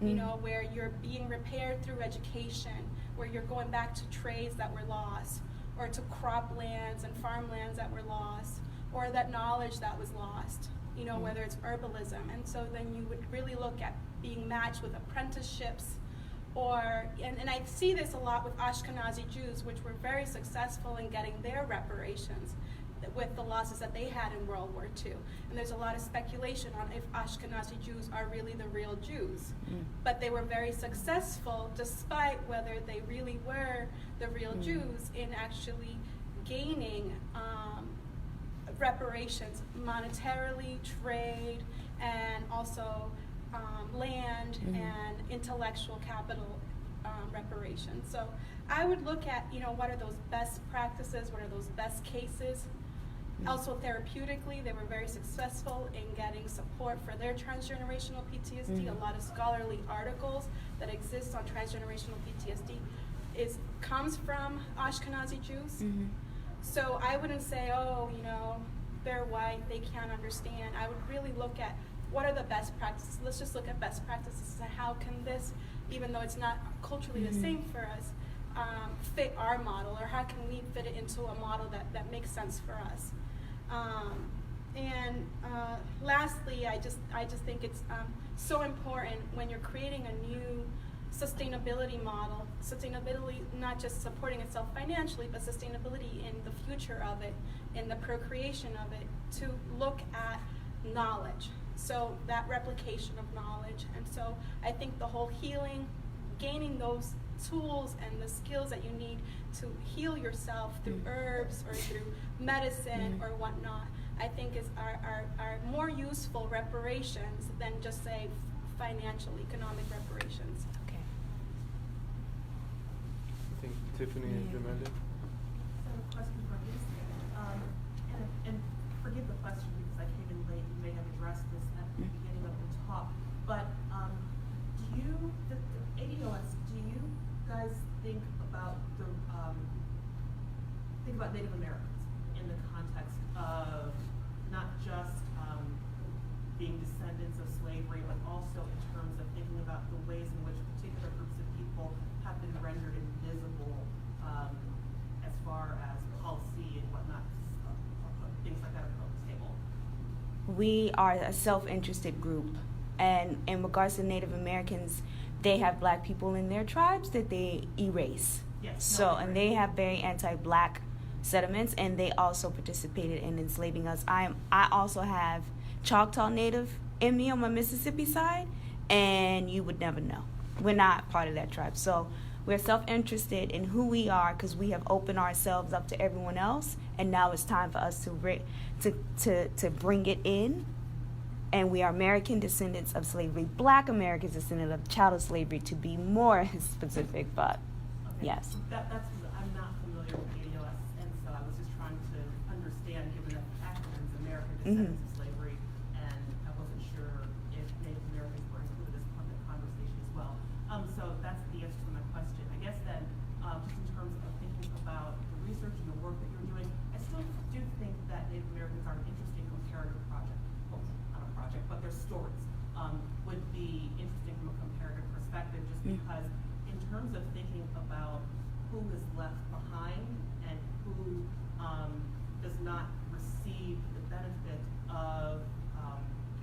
you know, where you're being repaired through education, where you're going back to trades that were lost, or to croplands and farmlands that were lost, or that knowledge that was lost, you know, whether it's herbalism. And so then you would really look at being matched with apprenticeships, or, and I see this a lot with Ashkenazi Jews, which were very successful in getting their reparations with the losses that they had in World War II. And there's a lot of speculation on if Ashkenazi Jews are really the real Jews. But they were very successful, despite whether they really were the real Jews, in actually gaining reparations monetarily, trade, and also land and intellectual capital reparations. So I would look at, you know, what are those best practices, what are those best cases. Also therapeutically, they were very successful in getting support for their transgenerational PTSD. A lot of scholarly articles that exist on transgenerational PTSD comes from Ashkenazi Jews. So I wouldn't say, oh, you know, they're white, they can't understand. I would really look at what are the best practices. Let's just look at best practices and how can this, even though it's not culturally the same for us, fit our model, or how can we fit it into a model that makes sense for us. Lastly, I just think it's so important when you're creating a new sustainability model, sustainability not just supporting itself financially, but sustainability in the future of it, in the procreation of it, to look at knowledge. So that replication of knowledge. And so I think the whole healing, gaining those tools and the skills that you need to heal yourself through herbs or through medicine or whatnot, I think are more useful reparations than just say financial, economic reparations. Okay. I think Tiffany and Jamila. So, question for you, and forgive the question because I came in late. You may have addressed this at the beginning of the talk, but do you, the ADOS, do you guys think about Native Americans in the context of not just being descendants of slavery, but also in terms of thinking about the ways in which particular groups of people have been rendered invisible as far as policy and whatnot, things like that are put on the table? We are a self-interested group, and in regards to Native Americans, they have black people in their tribes that they erase. Yes, So, no, and they have very anti-black sentiments, and they also participated in enslaving us. I also have Choctaw Native in me on my Mississippi side, and you would never know. We're not part of that tribe. So we're self-interested in who we are because we have opened ourselves up to everyone else, and now it's time for us to bring it in. And we are American descendants of slavery, Black Americans descendants of chattel slavery, to be more specific, but Okay. yes. That's I'm not familiar with ADOS, and so I was just trying to understand, given that the acronyms American descendants of slavery, and I wasn't sure if Native Americans were included as part of the conversation as well. So that's the answer to my question. I guess then, just in terms of thinking about the research and the work that you're doing, I still do think that Native Americans are an interesting comparative project. Well, not a project, but their stories would be interesting from a comparative perspective, just because in terms of thinking about who is left behind and who does not receive the benefit of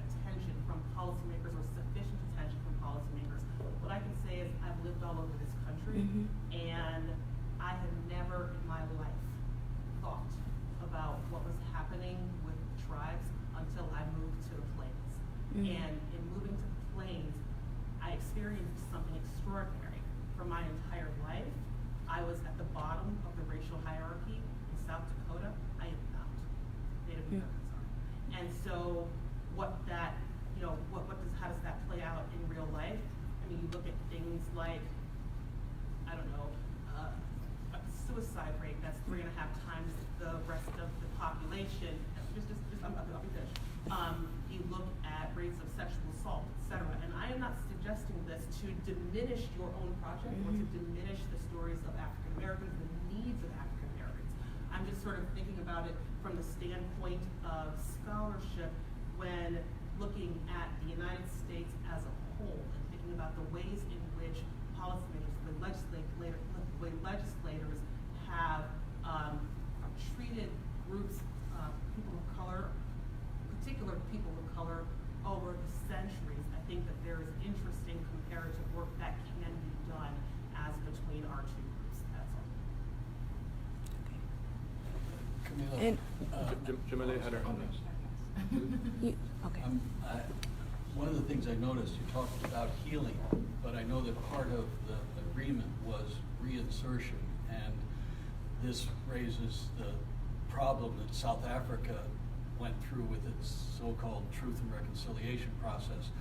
attention from policymakers or sufficient attention from policymakers. What I can say is I've lived all over this country, and I have never in my life thought about what was happening with tribes until I moved to the plains. And in moving to the plains, I experienced something extraordinary. For my entire life, I was at the bottom of the racial hierarchy in South Dakota. I am not. Native Americans are. And so what that, how does that play out in real life? I mean, you look at things like, I don't know, a suicide rate that's 3.5 times the rest of the population. I'll be finished. You look at rates of sexual assault, etc. And I am not suggesting this to diminish your own project or to diminish the stories of African Americans, the needs of African Americans. I'm just sort of thinking about it from the standpoint of scholarship when looking at the United States as a whole and thinking about the ways in which policymakers, the way legislators have treated groups, people of color, particular people of color, over the centuries. I think that there is interesting comparative work that can be done as between our two groups. That's all. And Jamila had her hand up. okay. One of the things I noticed, you talked about healing, but I know that part of the agreement was reinsertion, and this raises the problem that South Africa went through with its so-called Truth and Reconciliation process,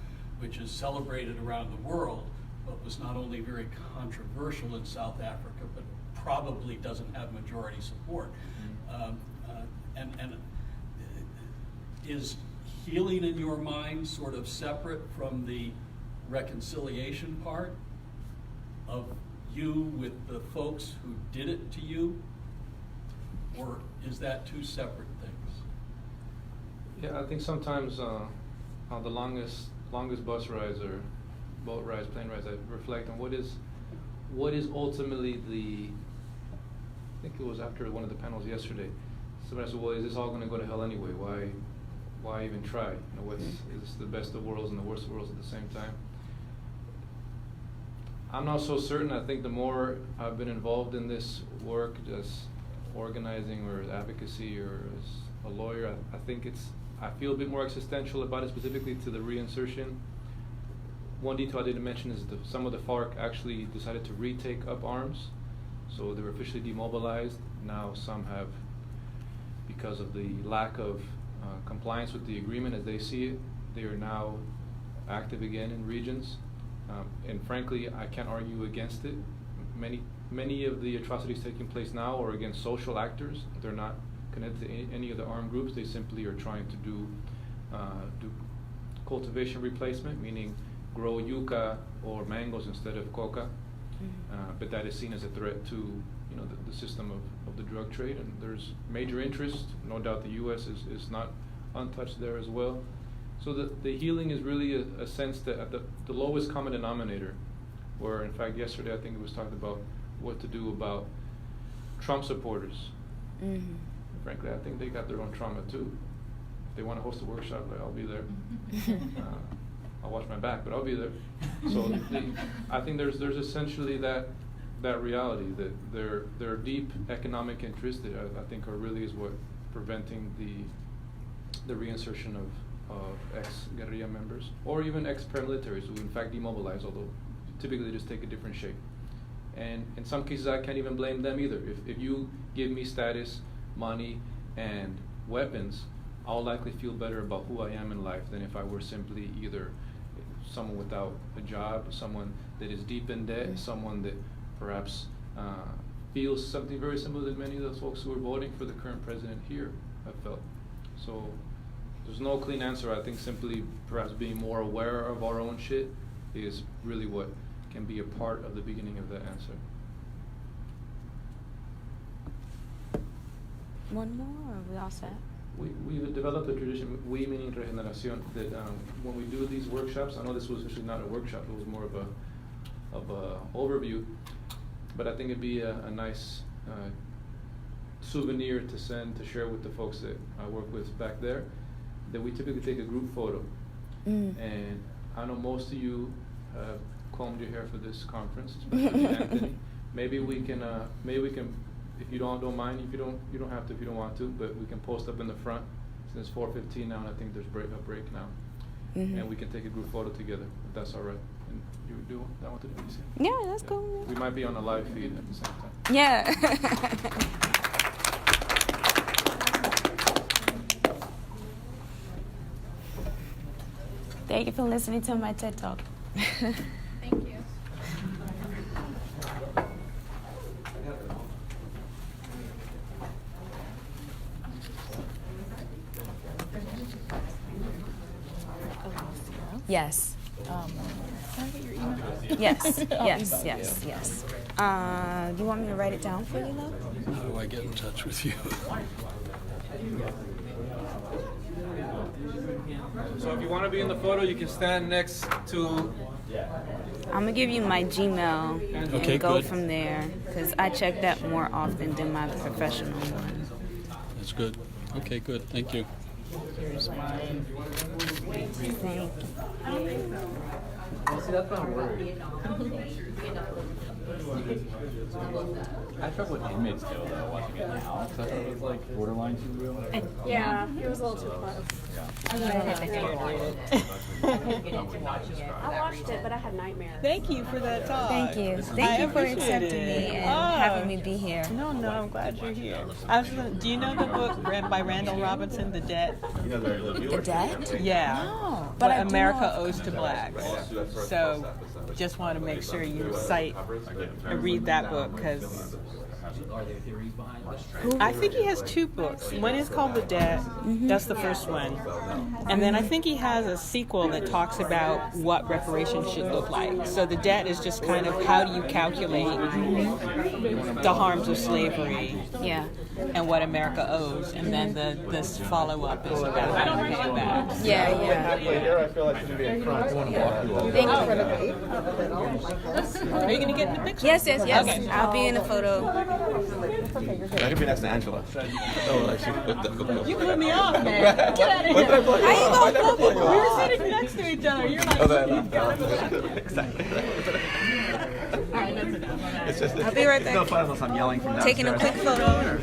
which is celebrated around the world, but was not only very controversial in South Africa, but probably doesn't have majority support. And is healing in your mind sort of separate from the reconciliation part of you with the folks who did it to you? Or is that two separate things? Yeah, I think sometimes the longest bus rides or boat rides, plane rides, I reflect on what is ultimately I think it was after one of the panels yesterday, somebody said, well, is this all going to go to hell anyway? Why even try? Is this the best of worlds and the worst of worlds at the same time? I'm not so certain. I think the more I've been involved in this work, just organizing or advocacy or as a lawyer, I think I feel a bit more existential about it, specifically to the reinsertion. one detail I didn't mention is some of the FARC actually decided to retake up arms, so they were officially demobilized. Now some have, because of the lack of compliance with the agreement as they see it, they are now active again in regions. And frankly, I can't argue against it. Many of the atrocities taking place now are against social actors. They're not connected to any of the armed groups. They simply are trying to do cultivation replacement, meaning grow yucca or mangoes instead of coca. But that is seen as a threat to the system of the drug trade, and there's major interest. No doubt the U.S. is not untouched there as well. So the healing is really a sense that at the lowest common denominator, where in fact yesterday I think it was talked about what to do about Trump supporters. Frankly, I think they got their own trauma too. If they want to host a workshop, I'll be there. I'll watch my back, but I'll be there. So I think there's essentially that reality that their deep economic interests that I think are really is what preventing the reinsertion of ex-guerrilla members or even ex-paramilitaries who in fact demobilize, although typically they just take a different shape. And in some cases I can't even blame them either. If you give me status, money, and weapons, I'll likely feel better about who I am in life than if I were simply either someone without a job, someone that is deep in debt, someone that perhaps feels something very similar that many of those folks who are voting for the current president here have felt. So there's no clean answer. I think simply perhaps being more aware of our own shit is really what can be a part of the beginning of that answer. One more, or are we all set? We've developed a tradition, we meaning Regeneración, that when we do these workshops, I know this was actually not a workshop, it was more of a overview, but I think it'd be a nice souvenir to send, to share with the folks that I work with back there, that we typically take a group photo. And I know most of you have combed your hair for this conference, especially Anthony. Maybe we can, if you don't mind, if you don't have to if you don't want to, but we can post up in the front since 4:15 now, and I think there's a break now, and we can take a group photo together if that's all right. And you would do that one to the PC? Yeah, that's cool. We might be on a live feed at the same time. Yeah. Thank you for listening to my TED Talk. Thank you. Yes. Can I get your email? Yes. Yes. You want me to write it down for you, love? How do I get in touch with you? So if you want to be in the photo, you can stand next to. I'm gonna give you my Gmail and Okay, go good. from there, because I check that more often than my professional one. That's good. Okay, good. Thank you. Here's mine. Thank you. See, that's not work. I struggle with inmates too, though, watching it now, because I thought it was like borderline too real. Yeah, it was a little too close. I watched it, but I had nightmares. Thank you for that talk. Thank you. Thank you for accepting me and having me be here. No, I'm glad you're here. Do you know the book read by Randall Robinson, The Debt? The debt? Yeah. No, What but I do America know- owes to blacks. So just want to make sure you cite and read that book, because Are there theories behind this? I think he has two books. One is called The Debt. That's the first one. And then I think he has a sequel that talks about what reparations should look like. So The Debt is just kind of how do you calculate the harms of slavery Yeah. and what America owes. And then this follow-up is about how to pay it back. Yeah. I feel like should be in front. I want to walk you over. Thank you. Are you going to get in the picture? Yes. Okay. I'll be in the photo. I could be next to Angela. You put me off, man. Get out of here. We were sitting next to each other. You're like, Exactly. I'll be right back. No fun unless I'm yelling from downstairs. Taking a quick photo.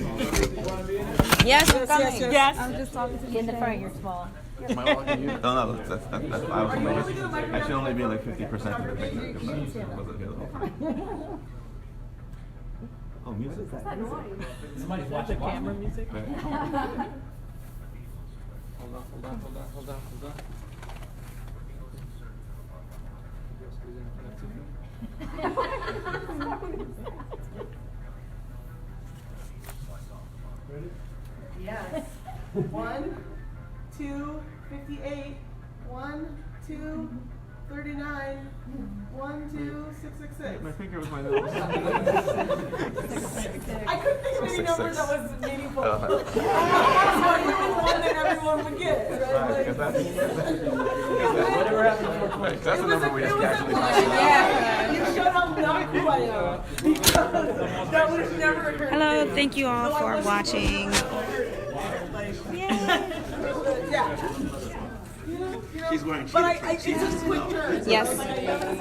Yes, I'm coming. Yes. I'm just talking to you. In the front, you're small. Am I walking you? No, that's I was only, I should only be like 50% of the picture because I wasn't here the whole time. Oh, music. Somebody's watching camera music. Hold on. Yes. 1, 2, 58. 1, 2, 39. 1, 2, 666. My finger was my nose. I couldn't think of any number that was meaningful. Oh. So you was one that everyone would get, right? Whatever happened to That's the number we just casually Yeah. You showed how not who I am. Because that would have never occurred. Hello, thank you all for watching. Yeah. She's wearing But it's a quick turn. Yes.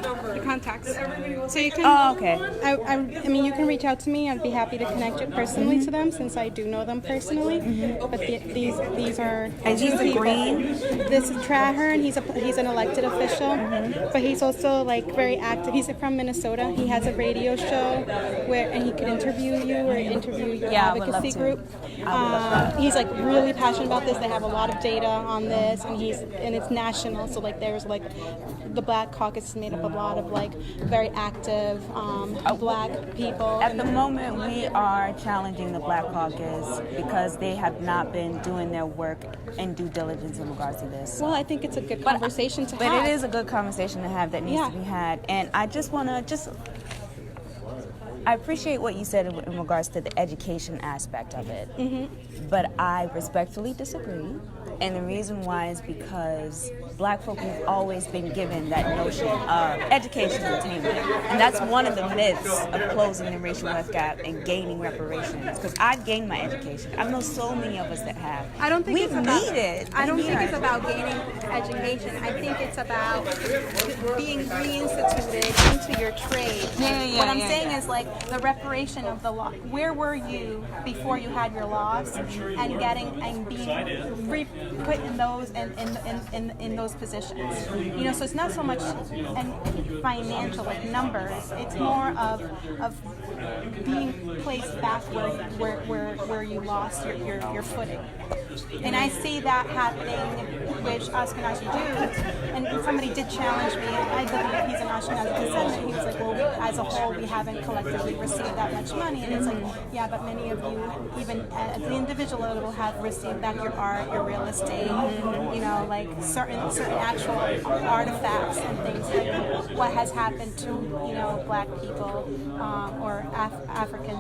Number. The contacts. Everybody So you can. Oh, okay. I mean, you can reach out to me. I'd be happy to connect you personally to them, since I do know them personally. But these are. And he's the green. This is Trahern. He's an elected official, but he's also like very active. He's from Minnesota. He has a radio show and he could interview you or interview your Yeah, I would love advocacy to. group. He's like really passionate about this. They have a lot of data on this, and it's national. So like there's like the Black Caucus is made up of a lot of like very active Black people. At the moment, we are challenging the Black Caucus because they have not been doing their work and due diligence in regards to this. Well, I think it's a good conversation to have. But it is a good conversation to have that needs to be had. And I just want to I appreciate what you said in regards to the education aspect of it. But I respectfully disagree. And the reason why is because Black folk have always been given that notion of education and attainment. And that's one of the myths of closing the racial wealth gap and gaining reparations. Because I've gained my education. I know so many of us that have. I don't think we it's about, need it. I don't think it's about gaining education. I think it's about being reinstituted into your trade. What I'm saying is like the reparation of the law. Where were you before you had your laws and being put in those in those positions? You know, so it's not so much financial like numbers. It's more of being placed back where you lost your footing. And I see that happening with Ashkenazi Jews. And somebody did challenge me. I believe he's an Ashkenazi descendant. He was like, well, as a whole, we haven't collectively received that much money. And it's like, yeah, but many of you, even at the individual level, have received back your art, your real estate, you know, like certain actual artifacts and things like what has happened to, you know, Black people or African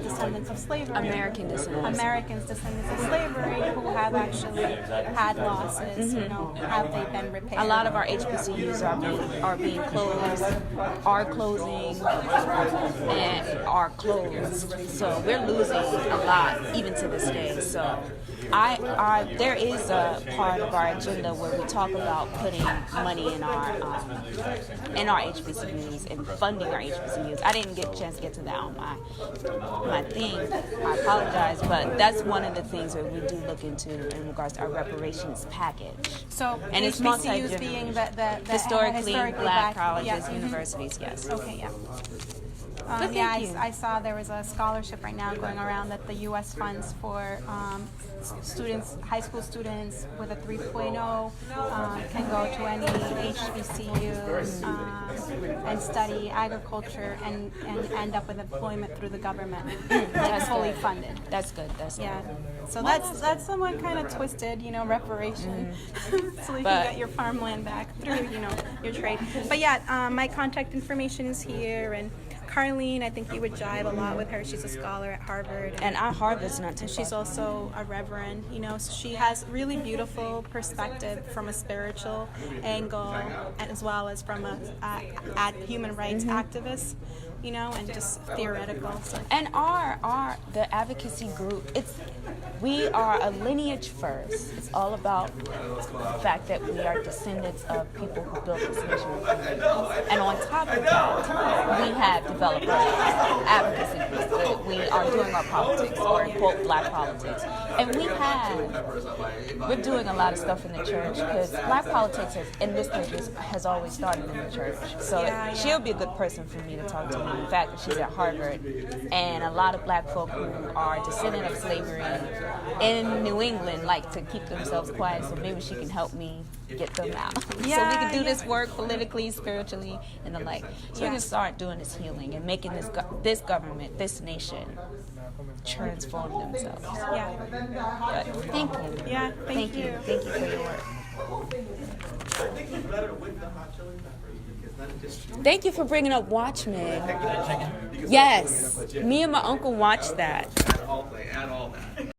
descendants of slavery. Americans descendants of slavery who have actually had losses, you know, have they been repaired? A lot of our HBCUs are being closed, are closing, and are closed. So we're losing a lot, even to this day. So there is a part of our agenda where we talk about putting money in our HBCUs and funding our HBCUs. I didn't get a chance to get to that on my thing. I apologize, but that's one of the things that we do look into in regards to our reparations package. So and it's HBCUs being the historically Black colleges, universities, yes. Okay, yeah. I saw there was a scholarship right now going around that the U.S. funds for students, high school students with a 3.0 can go to any HBCU and study agriculture and end up with employment through the government. That's fully funded. That's good. That's good. Good. So that's somewhat kind of twisted, you know, reparation, so you can get your farmland back through, you know, your trade. But yeah, my contact information is here, and Carlene, I think you would jive a lot with her. She's a scholar at Harvard. And at Harvard's not too far. She's also a reverend, you know, so she has really beautiful perspective from a spiritual angle as well as from a human rights activist, you know, and just theoretical. So. And the advocacy group, we are a lineage first. It's all about the fact that we are descendants of people who built this nation. And on top of that, we have developed our advocacy group. We are doing our politics, or quote, black politics. And we're doing a lot of stuff in the church, because black politics in this country has always started in the church. So she'll be a good person for me to talk to. In fact, she's at Harvard, and a lot of black folk who are descendant of slavery in New England like to keep themselves quiet, so maybe she can help me get them out. So we can do this work politically, spiritually, and the like. So we can start doing this healing and making this government, this nation, transform themselves. Yeah. But thank you. Yeah, thank you. Thank you for your work. Thank you for bringing up Watchmen. Yes, me and my uncle watched that. Add all that.